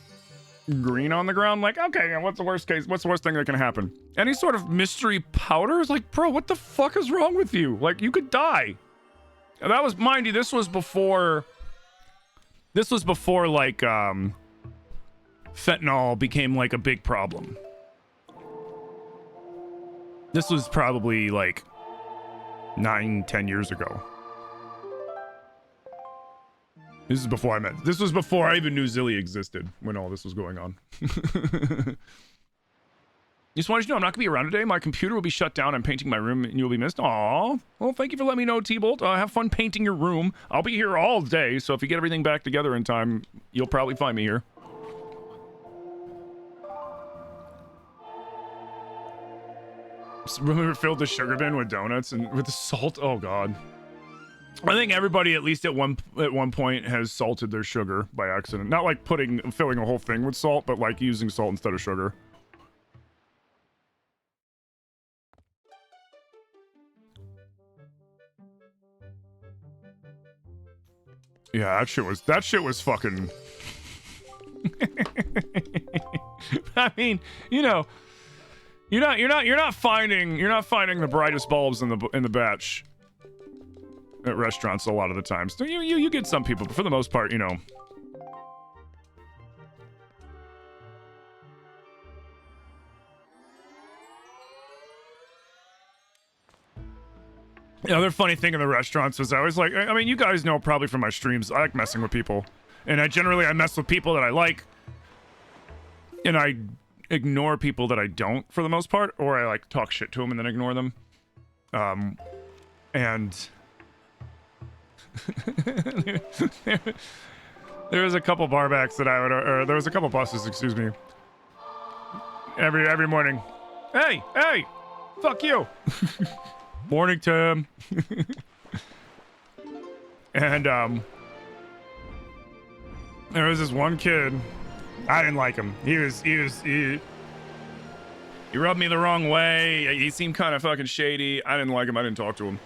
green on the ground. Like, okay, what's the worst case? What's the worst thing that can happen? Any sort of mystery powder is like, bro, what the fuck is wrong with you? Like, you could die. And that was, mind you, this was before like fentanyl became like a big problem. This was probably like 9-10 years ago. This is before I even knew Zilly existed, when all this was going on. Just wanted you to know I'm not gonna be around today. My computer will be shut down. I'm painting my room and you'll be missed. Aw. Well, thank you for letting me know, T-Bolt. Have fun painting your room. I'll be here all day, so if you get everything back together in time, you'll probably find me here. When we filled the sugar bin with donuts and with the salt, oh god. I think everybody at least at one point has salted their sugar by accident. Not like filling a whole thing with salt, but like using salt instead of sugar. Yeah, that shit was fucking. I mean, you know, you're not finding the brightest bulbs in the batch at restaurants a lot of the times. So you get some people, but for the most part, you know. The other funny thing in the restaurants was I was like, I mean, you guys know probably from my streams, I like messing with people. And I mess with people that I like. And I ignore people that I don't for the most part. Or I like talk shit to them and then ignore them. And... there was a couple barbacks that I would... Or there was a couple buses, excuse me. Every morning. Hey! Fuck you! Morning, Tim. And there was this one kid. I didn't like him. He rubbed me the wrong way. He seemed kind of fucking shady. I didn't like him. I didn't talk to him.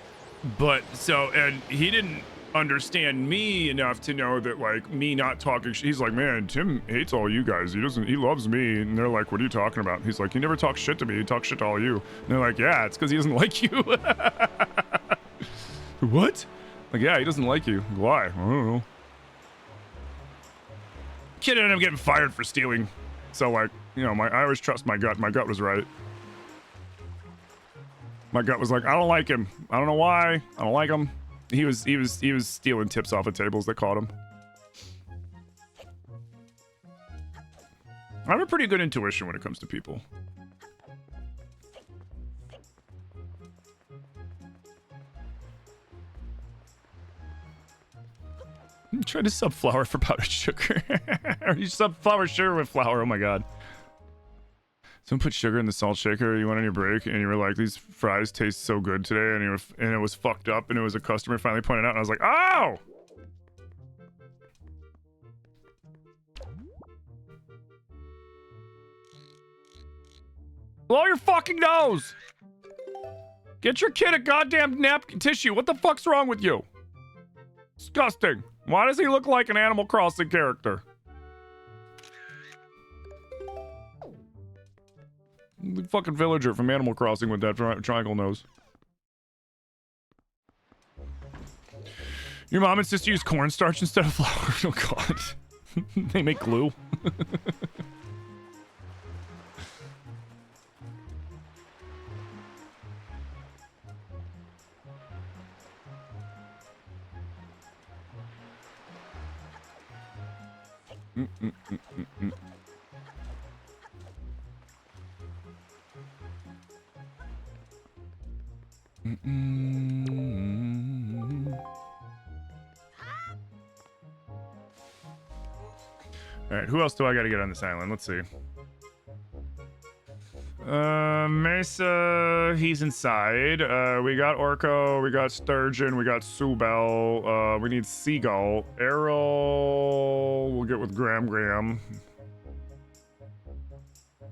But and he didn't understand me enough to know that, like, me not talking. He's like, man, Tim hates all you guys. He loves me. And they're like, what are you talking about? He's like, he never talks shit to me. He talks shit to all you. And they're like, yeah, it's because he doesn't like you. What? Like, yeah, he doesn't like you. Why? I don't know. Kid ended up getting fired for stealing. So, like, you know, I always trust my gut. My gut was right. My gut was like, I don't like him. I don't know why. I don't like him. He was stealing tips off of tables that caught him. I have a pretty good intuition when it comes to people. Try to sub flour for powdered sugar. Or you sub flour sugar with flour. Oh my god. Someone put sugar in the salt shaker. You went on your break and you were like, these fries taste so good today, and it was fucked up, and it was a customer finally pointed out, and I was like, oh! Blow your fucking nose! Get your kid a goddamn napkin tissue. What the fuck's wrong with you? Disgusting. Why does he look like an Animal Crossing character? The fucking villager from Animal Crossing with that triangle nose. Your mom and sister use cornstarch instead of flour. Oh god. They make glue. Alright, who else do I gotta get on this island? Let's see. Mesa, he's inside. We got Orko, we got Sturgeon, we got Subel, we need Seagull. Errol, we'll get with Graham.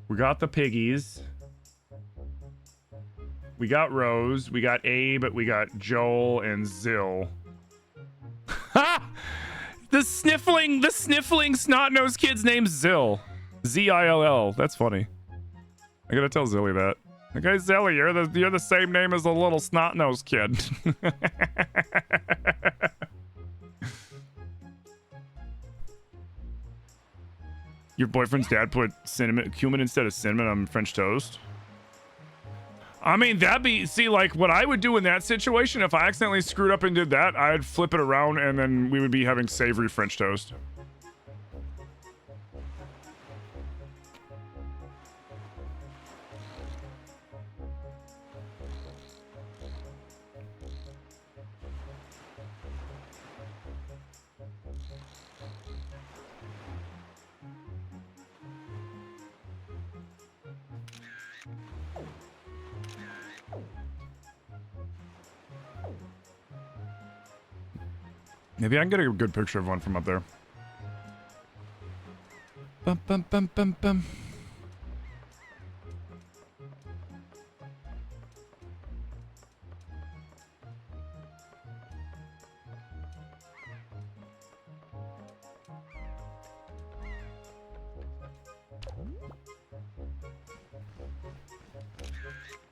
We got the piggies. We got Rose, we got Abe, we got Joel and Zill. Ha! The sniffling snot-nosed kid's name's Zill. Z-I-L-L. That's funny. I gotta tell Zilly that. Okay, Zilly, you're the same name as the little snot-nosed kid. Your boyfriend's dad put cumin instead of cinnamon on French toast? I mean, see, like, what I would do in that situation, if I accidentally screwed up and did that, I'd flip it around and then we would be having savory French toast. Maybe I can get a good picture of one from up there. Bum, bum, bum, bum, bum.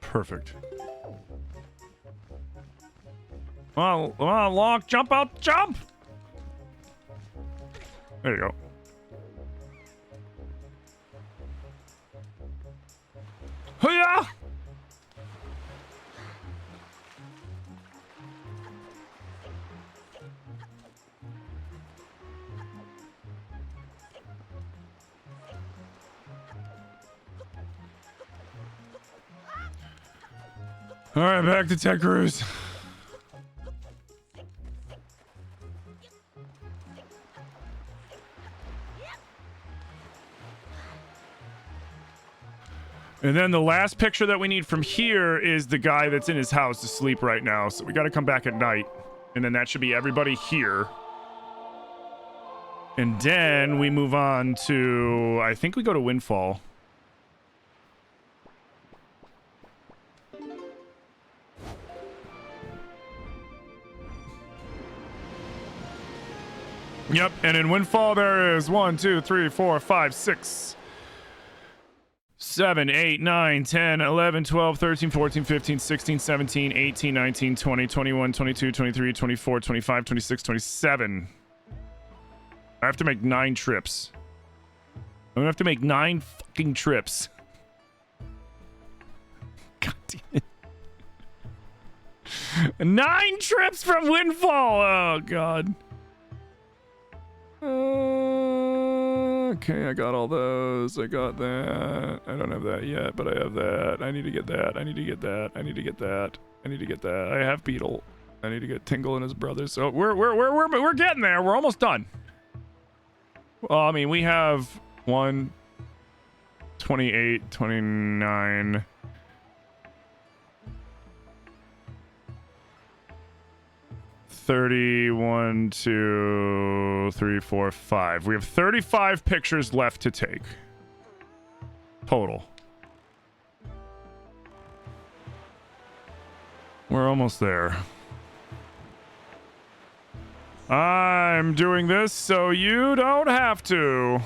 Perfect. Come on, Locke, jump out, jump! There you go. Hoo-yah! All right, back to Tech Cruise. And then the last picture that we need from here is the guy that's in his house asleep right now. So we got to come back at night. And then that should be everybody here. And then we move on to, I think we go to Windfall. Yep, and in Windfall there is 1, 2, 3, 4, 5, 6, 7, 8, 9, 10, 11, 12, 13, 14, 15, 16, 17, 18, 19, 20, 21, 22, 23, 24, 25, 26, 27. I have to make 9 trips. I'm gonna have to make 9 fucking trips. God damn it. 9 trips from Windfall! Oh, God. Okay, I got all those. I got that. I don't have that yet, but I have that. I need to get that. I need to get that. I need to get that. I need to get that. I have Beetle. I need to get Tingle and his brothers. So we're getting there. We're almost done. Well, I mean, we have 1, 28, 29. One, 2, 3, 4, 5. We have 35 pictures left to take. Total. We're almost there. I'm doing this so you don't have to.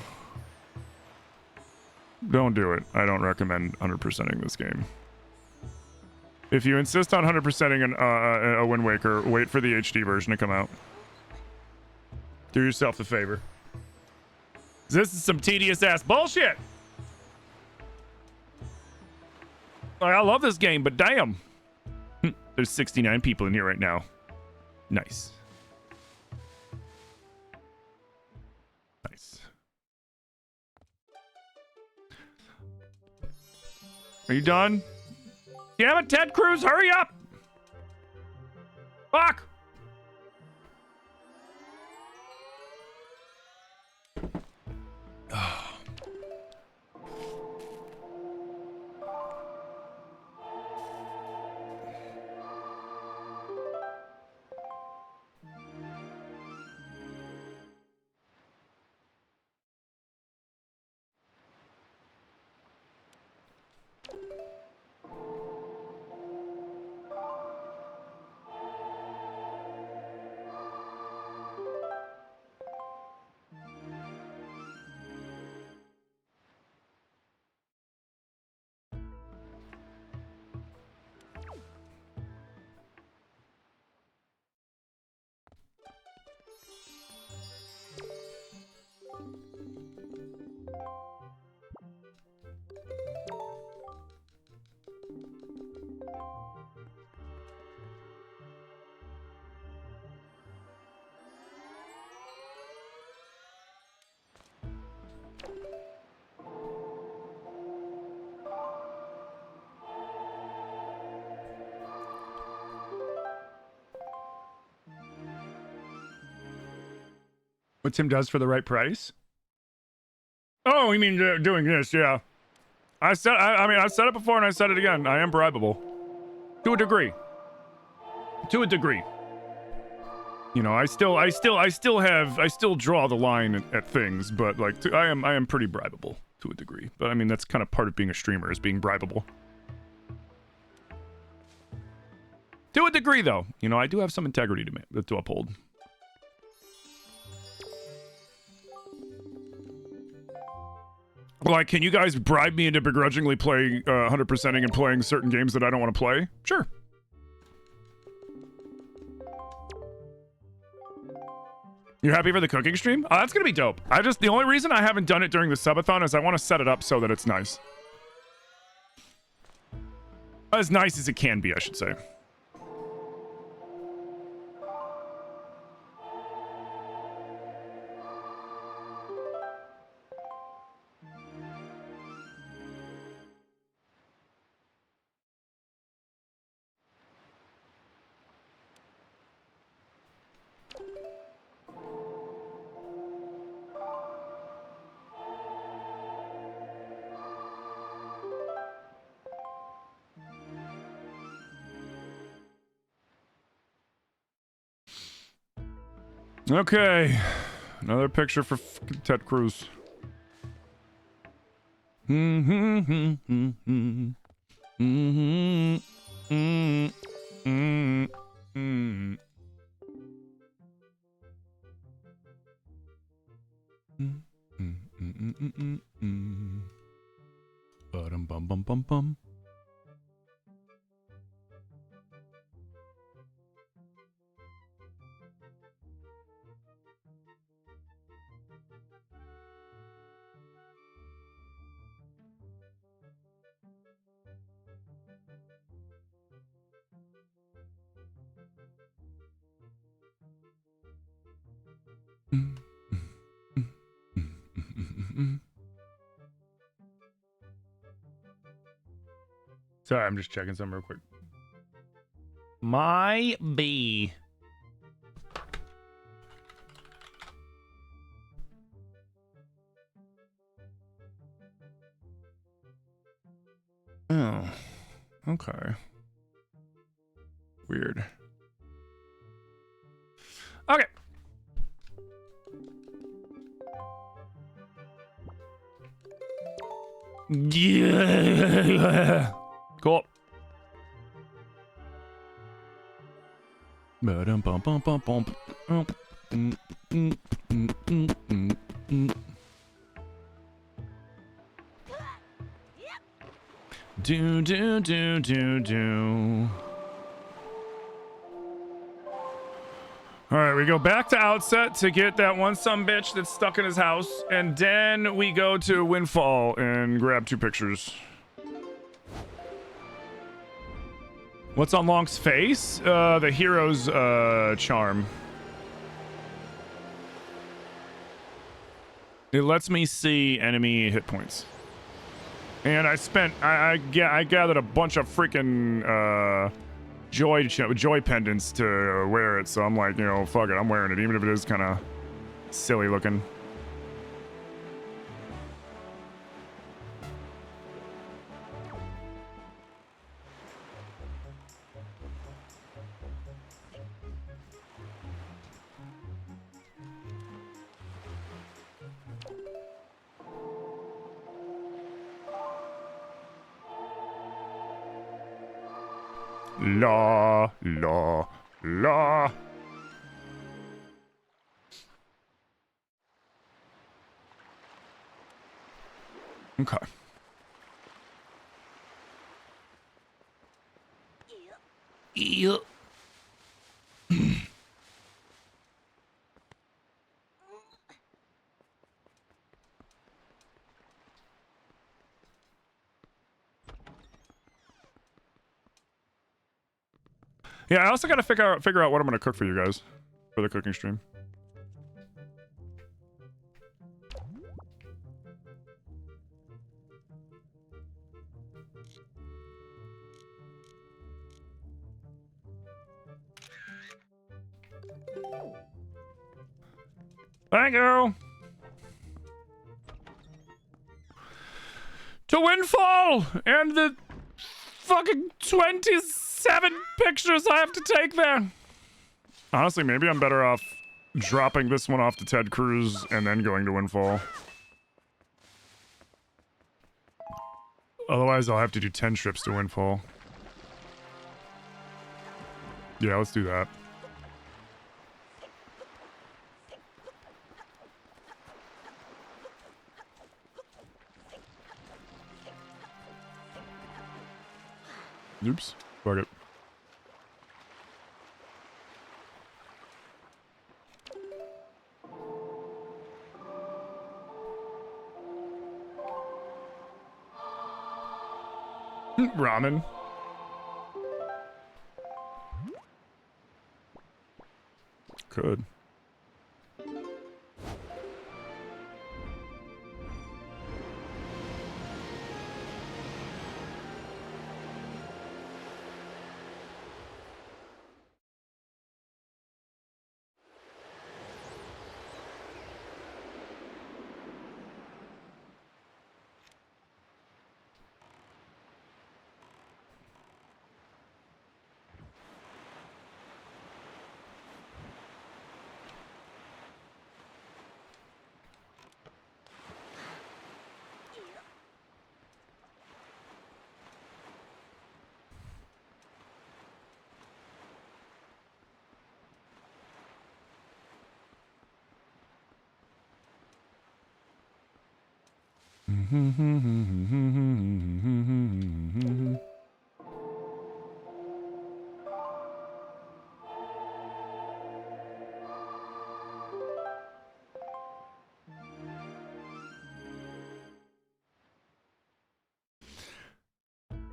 Don't do it. I don't recommend 100%ing this game. If you insist on 100%ing a Wind Waker, wait for the HD version to come out. Do yourself a favor. This is some tedious ass bullshit. Like, I love this game, but damn. There's 69 people in here right now. Nice. Nice. Are you done? Damn it, Ted Cruz, hurry up! Fuck! What Tim does for the right price? Oh, you mean doing this? Yeah. I said. I mean, I said it before and I said it again. I am bribable, to a degree. To a degree. You know, I still draw the line at things, but like, I am pretty bribable to a degree. But I mean, that's kind of part of being a streamer, is being bribable. To a degree, though, you know, I do have some integrity to uphold. Like, can you guys bribe me into begrudgingly playing 100%ing and playing certain games that I don't want to play? Sure. You happy for the cooking stream? Oh, that's gonna be dope. The only reason I haven't done it during the subathon is I want to set it up so that it's nice. As nice as it can be, I should say. Okay, another picture for Ted Cruz. Bum bum bum bum bum. Sorry, I'm just checking something real quick. My B. Oh, okay. Weird. Okay. Yeah. Cool. Do. All right, we go back to Outset to get that one sumbitch that's stuck in his house, and then we go to Windfall and grab 2 pictures. What's on Long's face? The hero's charm. It lets me see enemy hit points. And I gathered a bunch of freaking joy pendants to wear it, so I'm like, you know, fuck it, I'm wearing it, even if it is kind of silly looking. La. Okay. Yeah. Yeah, I also gotta figure out what I'm gonna cook for you guys for the cooking stream. Thank you. To Windfall and the fucking 27 pictures I have to take there. Honestly, maybe I'm better off dropping this one off to Ted Cruz and then going to Windfall. Otherwise, I'll have to do 10 trips to Windfall. Yeah, let's do that. Oops. Fuck it. Ramen. Could.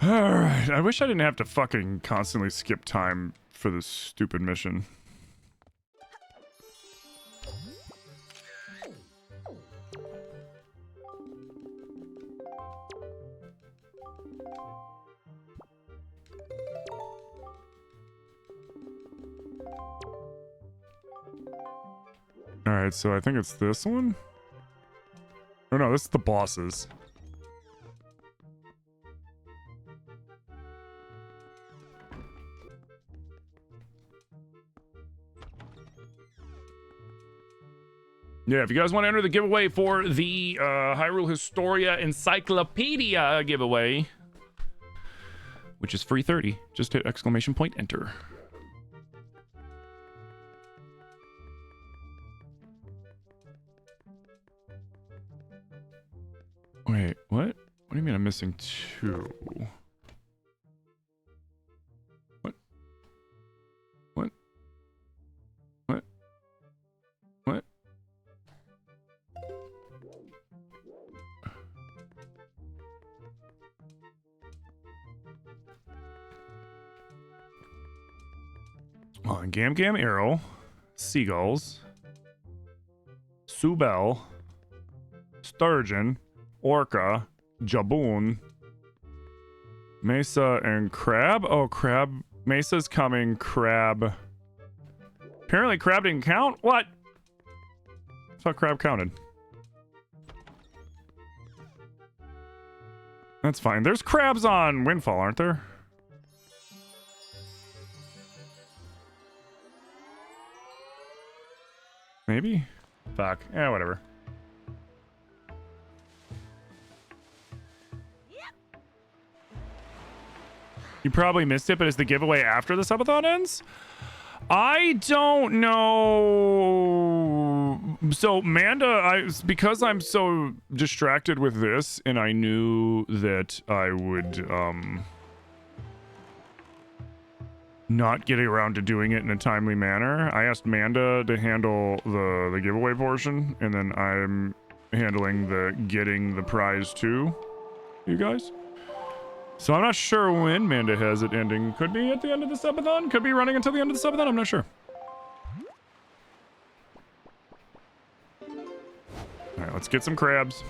Alright, I wish I didn't have to fucking constantly skip time for this stupid mission. All right, so I think it's this one. Oh no, this is the bosses. Yeah, if you guys want to enter the giveaway for the Hyrule Historia Encyclopedia giveaway, which is free 30, just hit exclamation point enter. Wait, what? What do you mean I'm missing 2? What? What? What? What? On Gam Gam Arrow, Seagulls, Subel, Sturgeon, Orca, Jaboon, Mesa, and Crab. Oh, Crab. Mesa's coming. Crab. Apparently Crab didn't count? What? I thought Crab counted. That's fine. There's crabs on Windfall, aren't there? Maybe? Fuck. Yeah, whatever. You probably missed it, but is the giveaway after the subathon ends? I don't know. So, Manda, because I'm so distracted with this, and I knew that I would, not getting around to doing it in a timely manner, I asked Manda to handle the giveaway portion, and then I'm handling the getting the prize too, you guys. So I'm not sure when Manda has it ending. Could be at the end of the subathon, could be running until the end of the subathon, I'm not sure. Alright, let's get some crabs.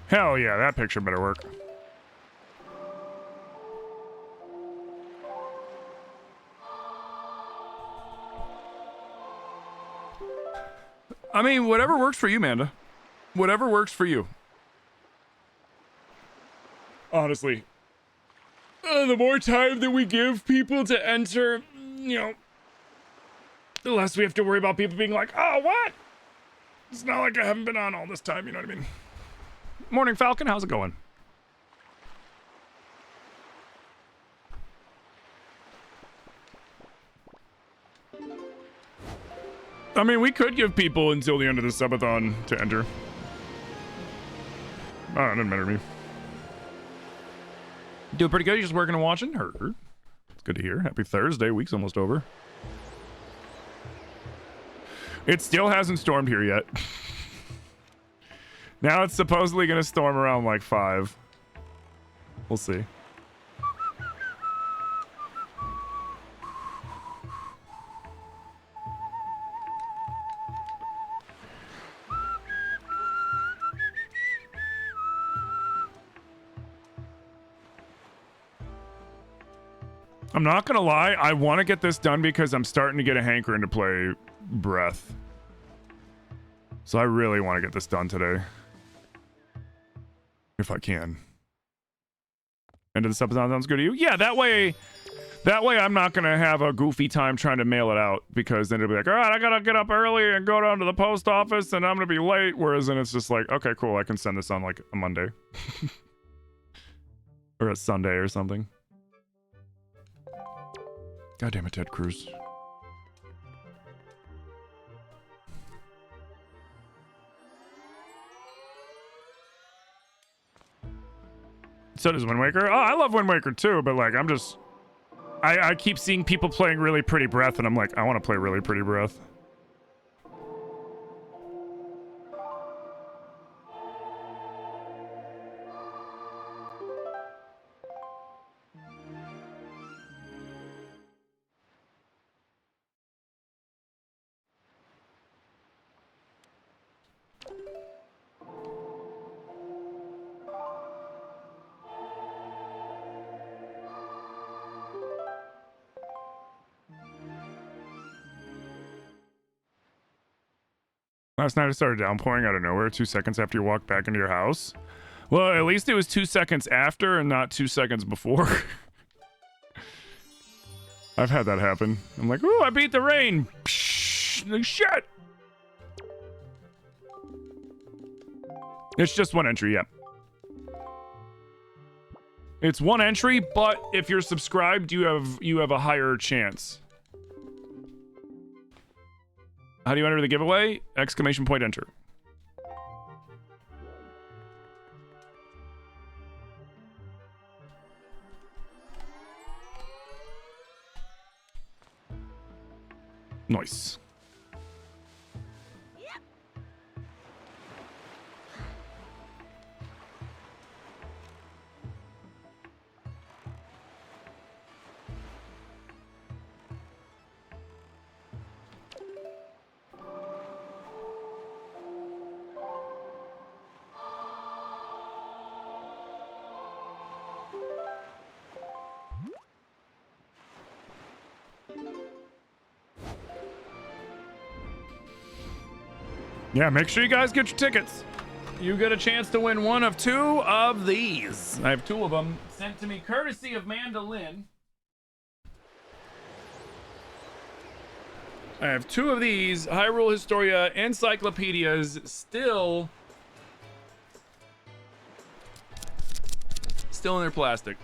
Hell yeah, that picture better work. I mean, whatever works for you, Manda. Whatever works for you. Honestly. The more time that we give people to enter, you know, the less we have to worry about people being like, oh, what? It's not like I haven't been on all this time, you know what I mean? Morning, Falcon. How's it going? I mean, we could give people until the end of the subathon to enter. Oh, it doesn't matter to me. Doing pretty good. You just working and watching? Heard. It's good to hear. Happy Thursday. Week's almost over. It still hasn't stormed here yet. Now it's supposedly going to storm around like 5. We'll see. I'm not going to lie. I want to get this done because I'm starting to get a hankering to play Breath. So I really want to get this done today. If I can. End of this episode sounds good to you? Yeah, that way That way I'm not going to have a goofy time trying to mail it out, because then it'll be like, all right, I got to get up early and go down to the post office and I'm going to be late. Whereas then it's just like, okay, cool. I can send this on like a Monday or a Sunday or something. God damn it, Ted Cruz. So does Wind Waker. Oh, I love Wind Waker too, but like I'm just... I keep seeing people playing Really Pretty Breath, and I'm like, I want to play Really Pretty Breath. Last night it started downpouring out of nowhere 2 seconds after you walked back into your house. Well, at least it was 2 seconds after and not 2 seconds before. I've had that happen. I'm like, ooh, I beat the rain. Psh, shit. It's just one entry, yeah. It's one entry, but if you're subscribed, you have a higher chance. How do you enter the giveaway? Exclamation point enter. Nice. Yeah, make sure you guys get your tickets. You get a chance to win one of 2 of these. I have 2 of them sent to me courtesy of Mandolin. I have 2 of these Hyrule Historia encyclopedias still in their plastic.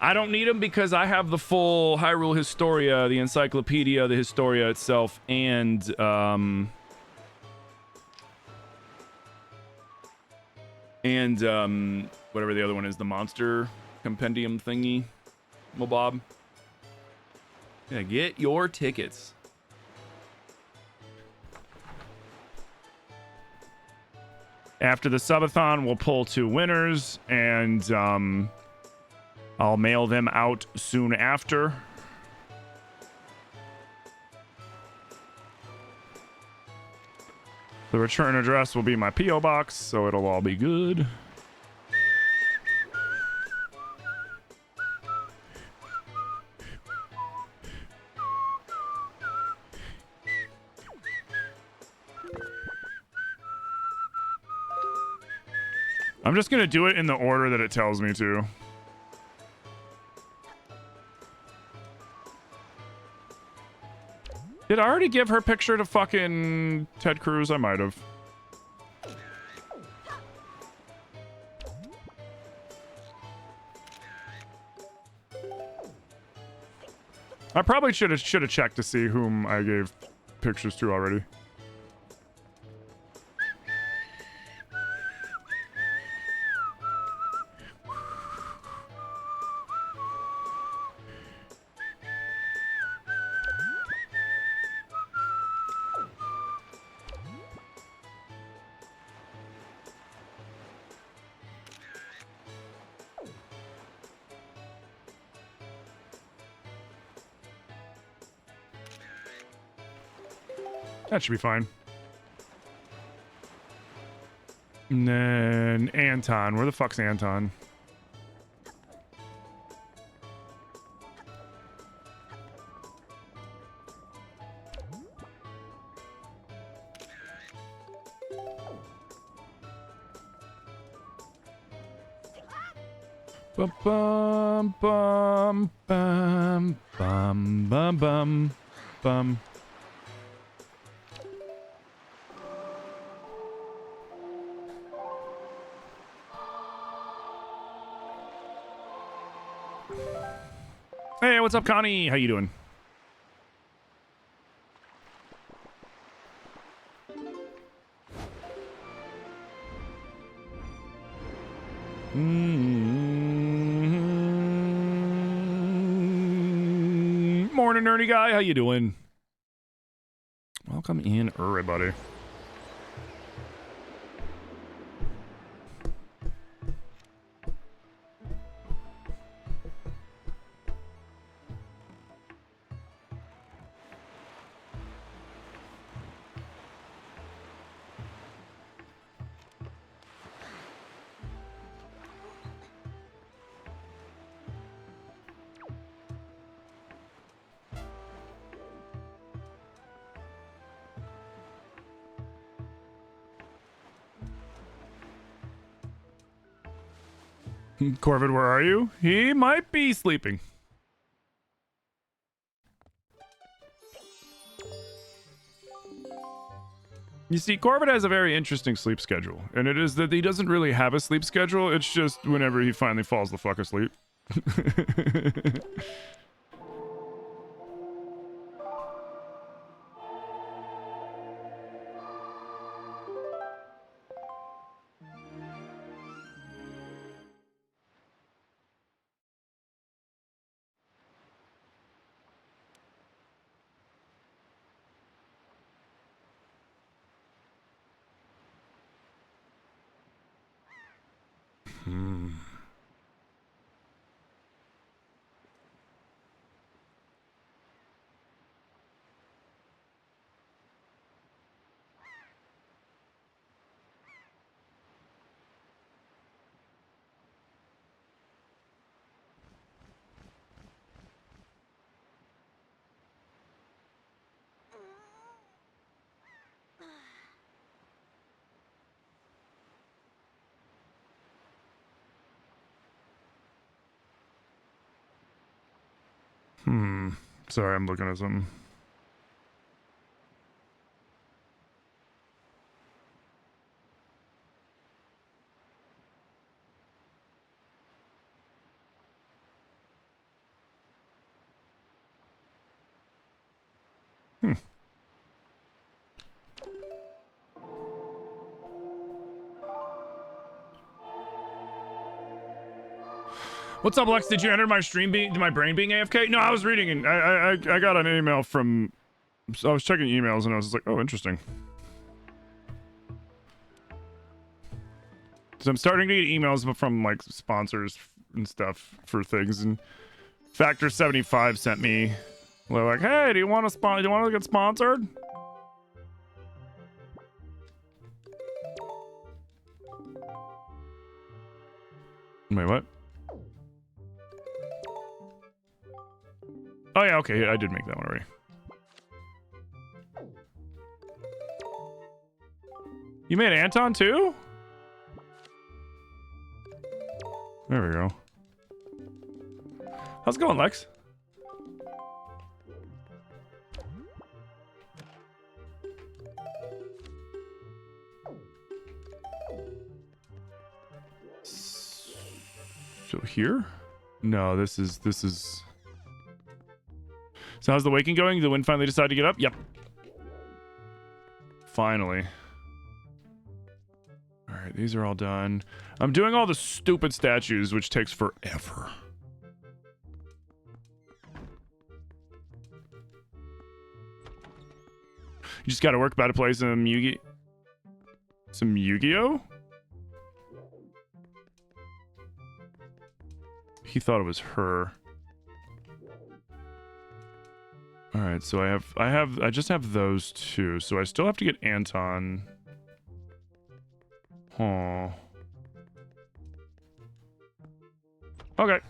I don't need them because I have the full Hyrule Historia, the encyclopedia, the Historia itself, and whatever the other one is, the monster compendium thingy, Mobob. Yeah, get your tickets. After the subathon, we'll pull 2 winners, and I'll mail them out soon after. The return address will be my P.O. box, so it'll all be good. I'm just gonna do it in the order that it tells me to. Did I already give her picture to fucking Ted Cruz? I might have. I probably should have checked to see whom I gave pictures to already. That should be fine. And then Anton. Where the fuck's Anton? Bum bum bum bum bum bum bum bum. Hey, what's up, Connie? How you doing? Morning, nerdy guy. How you doing? Welcome in, everybody. Corvid, where are you? He might be sleeping. You see, Corvid has a very interesting sleep schedule, and it is that he doesn't really have a sleep schedule. It's just whenever he finally falls the fuck asleep. Sorry, I'm looking at something. What's up, Lex? Did you enter my stream my brain being AFK? No, I was reading and I got an email from, so I was checking emails and I was just like, oh, interesting. So I'm starting to get emails from like sponsors and stuff for things, and Factor 75 sent me, they're like, hey, do you want to get sponsored? Wait, what? Oh yeah, okay, I did make that one already. You made Anton too? There we go. How's it going, Lex? So here? No, this is... So how's the waking going? Did the wind finally decide to get up? Yep. Finally. Alright, these are all done. I'm doing all the stupid statues, which takes forever. You just gotta work about to play some Yu-Gi-Oh? He thought it was her. All right, so I just have those two, so I still have to get Anton. Oh. Okay.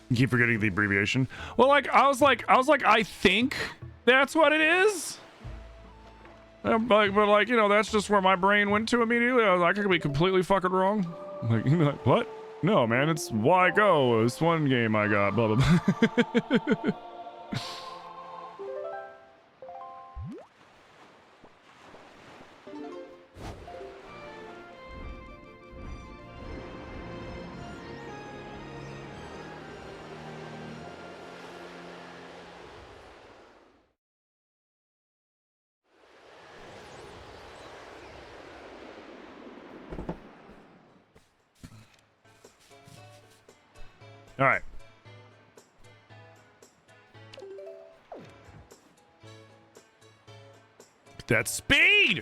You keep forgetting the abbreviation. Well, like I was like, I think that's what it is. But like, you know, that's just where my brain went to immediately. I was like, I could be completely fucking wrong. Like, what? No, man, it's why go. It's one game I got. Blah blah blah. All right. That speed!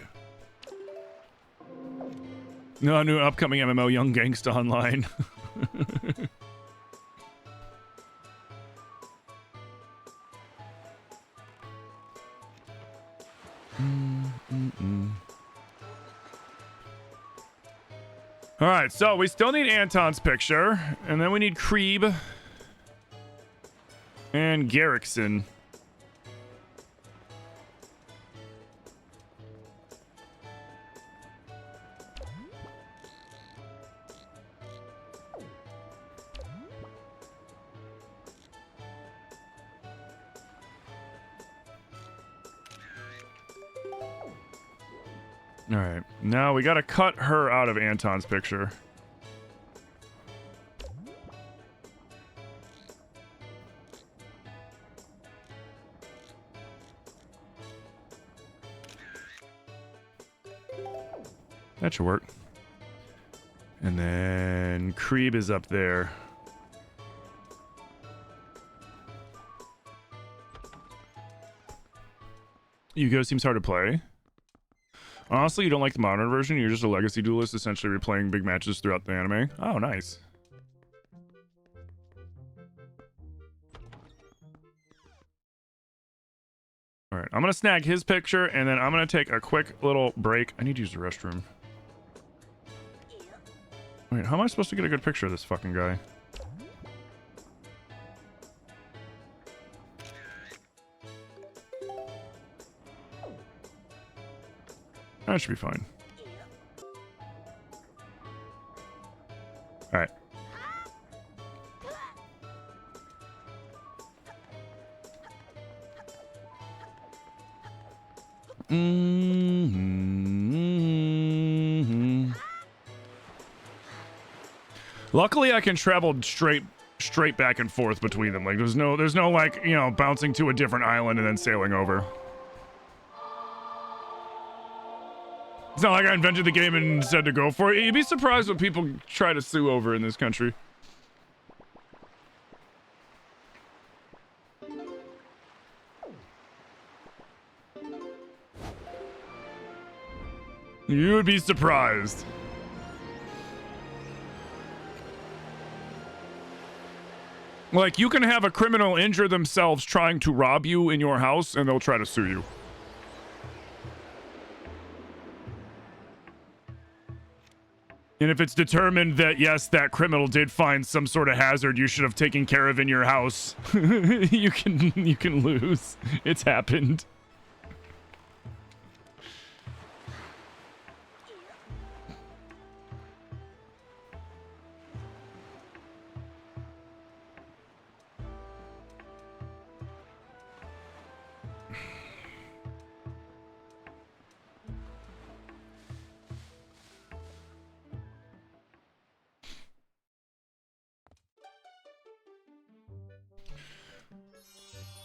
No, new upcoming MMO, Young Gangsta Online. All right, so we still need Anton's picture, and then we need Krieb and Garrickson. All right, now we got to cut her out of Anton's picture. That should work. And then Krieb is up there. Yugo seems hard to play. Honestly, you don't like the modern version. You're just a legacy duelist, essentially replaying big matches throughout the anime. Oh, nice. All right, I'm gonna snag his picture, and then I'm gonna take a quick little break. I need to use the restroom. Wait, how am I supposed to get a good picture of this fucking guy? That should be fine. All right. Luckily, I can travel straight back and forth between them. Like, there's no like, you know, bouncing to a different island and then sailing over. It's not like I invented the game and said to go for it. You'd be surprised what people try to sue over in this country. You would be surprised. Like, you can have a criminal injure themselves trying to rob you in your house, and they'll try to sue you. And if it's determined that, yes, that criminal did find some sort of hazard you should have taken care of in your house, you can lose. It's happened.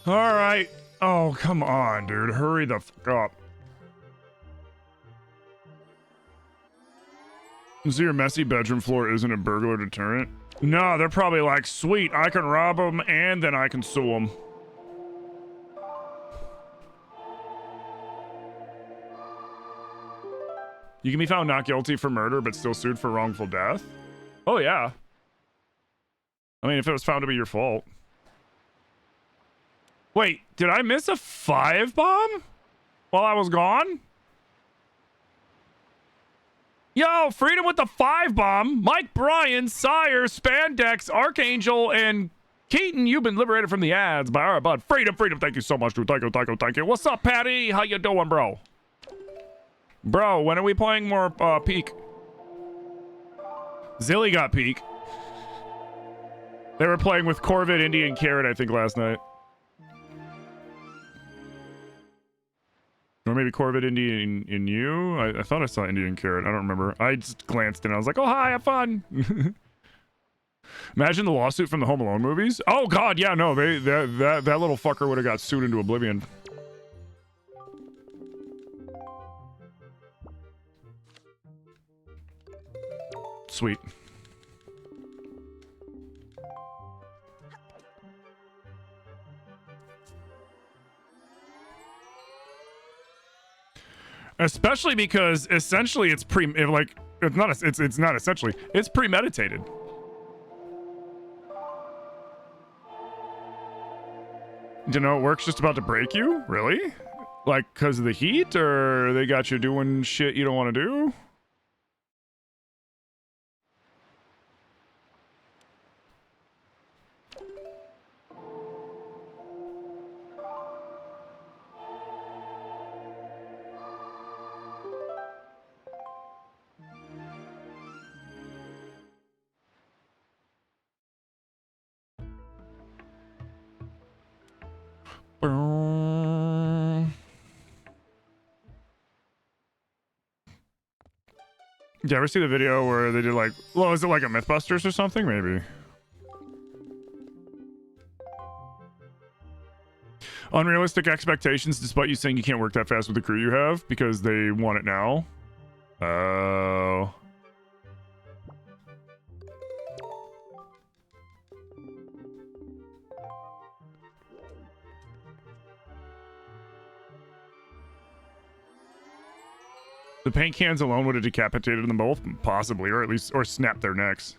All right. Oh, come on, dude. Hurry the fuck up. So your messy bedroom floor isn't a burglar deterrent? No, they're probably like, sweet, I can rob them and then I can sue them. You can be found not guilty for murder but still sued for wrongful death? Oh, yeah. I mean, if it was found to be your fault. Wait, did I miss a 5-bomb while I was gone? Yo, Freedom with the 5-bomb. Mike Bryan, Sire, Spandex, Archangel, and Keaton, you've been liberated from the ads by our bud. Freedom, freedom. Thank you so much, dude. Thank you, thank you, thank you. What's up, Patty? How you doing, bro? Bro, when are we playing more Peak? Zilly got Peak. They were playing with Corvid, Indian Carrot, I think, last night. Or maybe Corvid, Indian in you? I thought I saw Indian Carrot. I don't remember. I just glanced and I was like, oh, hi, have fun. Imagine the lawsuit from the Home Alone movies. Oh, God, yeah, no. That little fucker would have got sued into oblivion. Sweet. Especially because essentially it's it's not essentially, it's premeditated. You know, work's just about to break you? Really? Like, because of the heat? Or they got you doing shit you don't want to do? Did you ever see the video where they did like, well, is it like a Mythbusters or something? Maybe. Unrealistic expectations despite you saying you can't work that fast with the crew you have because they want it now. Oh. The paint cans alone would have decapitated them both, possibly, or at least, or snapped their necks.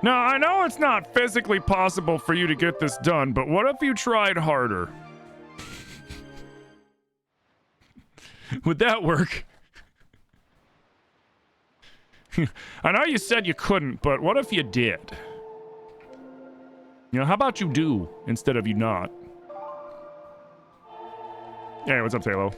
Now, I know it's not physically possible for you to get this done, but what if you tried harder? Would that work? I know you said you couldn't, but what if you did? You know, how about you do instead of you not? Hey, what's up, Talo?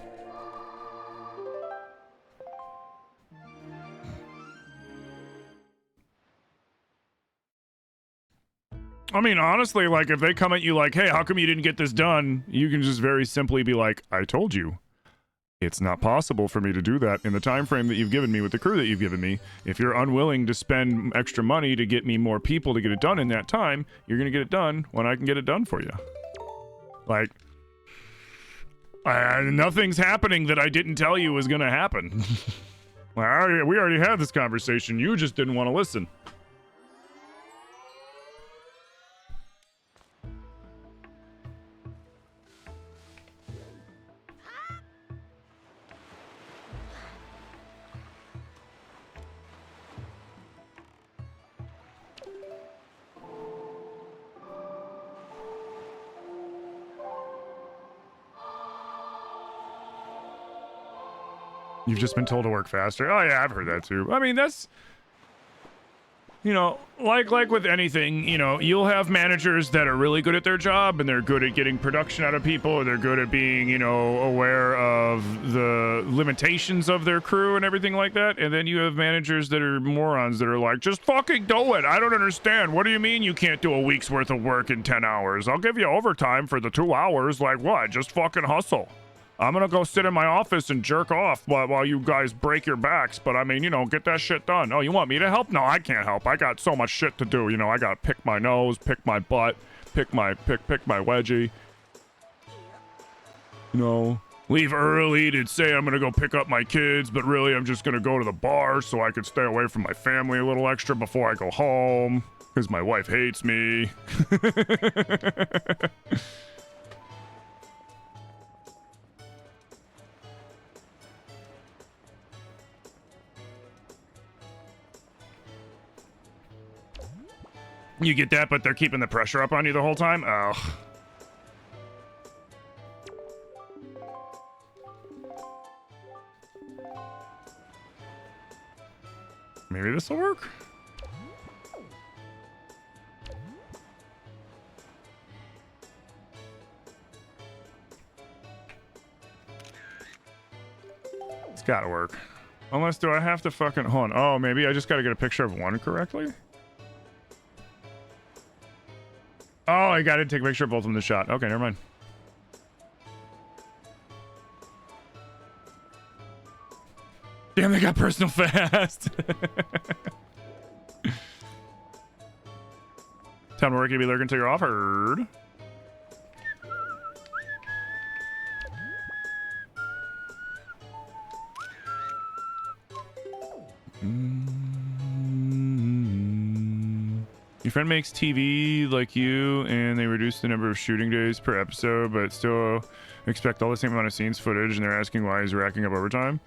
I mean, honestly, like, if they come at you like, hey, how come you didn't get this done? You can just very simply be like, I told you. It's not possible for me to do that in the time frame that you've given me with the crew that you've given me. If you're unwilling to spend extra money to get me more people to get it done in that time, you're going to get it done when I can get it done for you. Like, nothing's happening that I didn't tell you was going to happen. We already had this conversation. You just didn't want to listen. You've just been told to work faster. Oh yeah, I've heard that too. I mean, that's, you know, like with anything, you know, you'll have managers that are really good at their job and they're good at getting production out of people, or they're good at being, you know, aware of the limitations of their crew and everything like that. And then you have managers that are morons that are like, just fucking do it. I don't understand. What do you mean you can't do a week's worth of work in 10 hours? I'll give you overtime for the 2 hours. Like what? Just fucking hustle. I'm gonna go sit in my office and jerk off while you guys break your backs, but I mean, you know, get that shit done. Oh, you want me to help? No, I can't help. I got so much shit to do. You know, I gotta pick my nose, pick my butt, pick my wedgie. You know, leave early to say I'm gonna go pick up my kids, but really I'm just gonna go to the bar so I can stay away from my family a little extra before I go home, because my wife hates me. You get that, but they're keeping the pressure up on you the whole time? Oh. maybe this will work. It's gotta work. Unless, do I have to fucking... Hold on. Oh, maybe I just gotta get a picture of one correctly? Oh, I gotta take a picture of both of them in the shot. Okay, never mind. Damn, they got personal fast. Time to work, you be lurking until you're offered. Your friend makes TV like you, and they reduce the number of shooting days per episode, but still expect all the same amount of scenes footage, and they're asking why he's racking up overtime.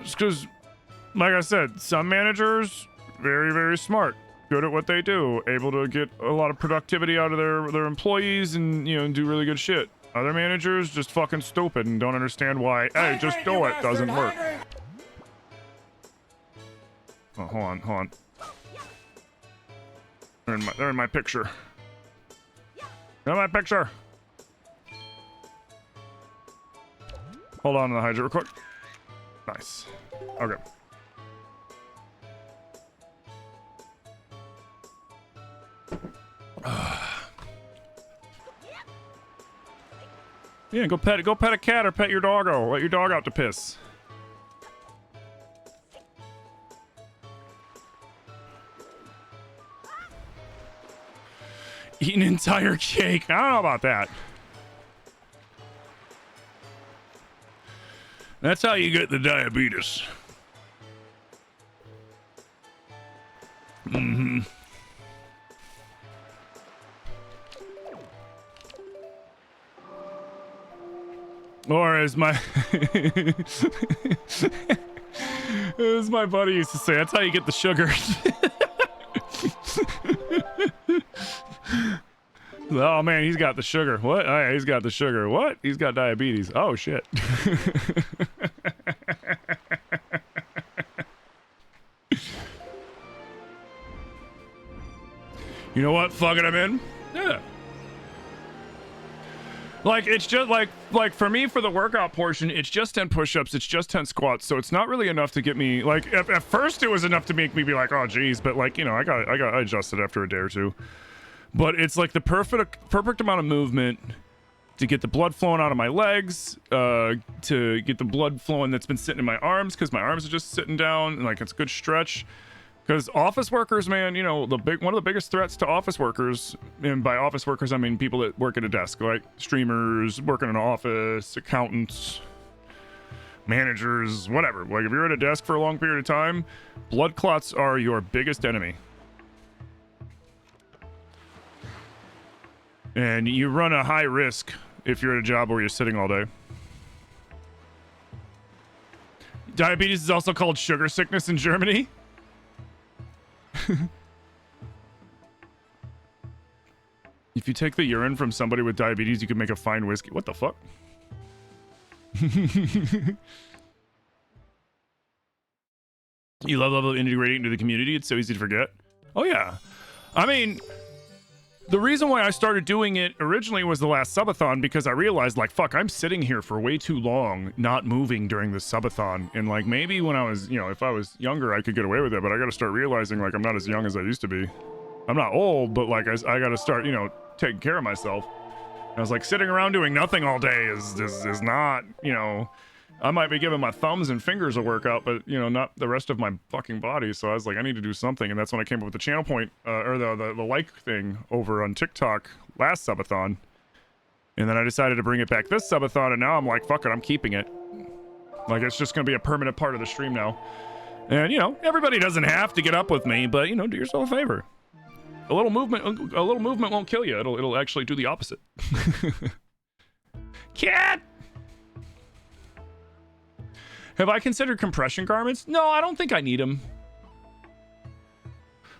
Just because, like I said, some managers, very, very smart, good at what they do, able to get a lot of productivity out of their employees and, you know, do really good shit. Other managers just fucking stupid and don't understand why, hey, just do it, doesn't work. Oh, hold on. They're in my picture. They're in my picture. Hold on to the Hydra real quick. Nice. Okay. Yeah, go pet a cat or pet your doggo. Let your dog out to piss. Eat an entire cake. I don't know about that. That's how you get the diabetes. Mm-hmm. Or as my as my buddy used to say, that's how you get the sugar. Oh man, he's got the sugar. What? Oh, yeah, he's got the sugar. What? He's got diabetes. Oh shit. You know what? Fuck it, I'm in. Yeah. Like, it's just like for me, for the workout portion, it's just 10 push-ups, it's just 10 squats, so it's not really enough to get me, like, at first it was enough to make me be like, oh geez, but like, you know, I adjusted after a day or two. But it's like the perfect amount of movement to get the blood flowing out of my legs, to get the blood flowing that's been sitting in my arms, because my arms are just sitting down, and like, it's a good stretch. Because office workers, man, you know, one of the biggest threats to office workers, and by office workers, I mean people that work at a desk, like streamers, working in an office, accountants, managers, whatever. Like, if you're at a desk for a long period of time, blood clots are your biggest enemy. And you run a high risk if you're at a job where you're sitting all day. Diabetes is also called sugar sickness in Germany. If you take the urine from somebody with diabetes, you can make a fine whiskey. What the fuck? You love integrating into the community. It's so easy to forget. Oh yeah. I mean, the reason why I started doing it originally was the last subathon, because I realized, like, fuck, I'm sitting here for way too long not moving during the subathon. And like, maybe when I was, you know, if I was younger, I could get away with it, but I gotta start realizing, like, I'm not as young as I used to be. I'm not old, but like, I gotta start, you know, taking care of myself. And I was like, sitting around doing nothing all day is not, you know, I might be giving my thumbs and fingers a workout, but, you know, not the rest of my fucking body. So I was like, I need to do something. And that's when I came up with the channel point, or the like thing over on TikTok last subathon. And then I decided to bring it back this subathon, and now I'm like, fuck it, I'm keeping it. Like, it's just going to be a permanent part of the stream now. And, you know, everybody doesn't have to get up with me, but, you know, do yourself a favor. A little movement won't kill you. It'll actually do the opposite. Cat! Have I considered compression garments? No, I don't think I need them.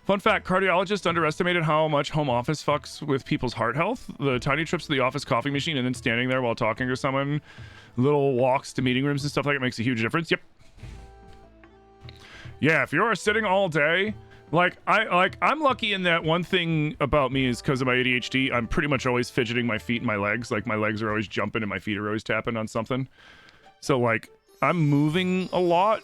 Fun fact, cardiologists underestimated how much home office fucks with people's heart health. The tiny trips to the office coffee machine and then standing there while talking to someone, little walks to meeting rooms and stuff like that makes a huge difference. Yep. Yeah, if you're sitting all day, I'm lucky in that one thing about me is because of my ADHD, I'm pretty much always fidgeting my feet and my legs. Like my legs are always jumping and my feet are always tapping on something. So like I'm moving a lot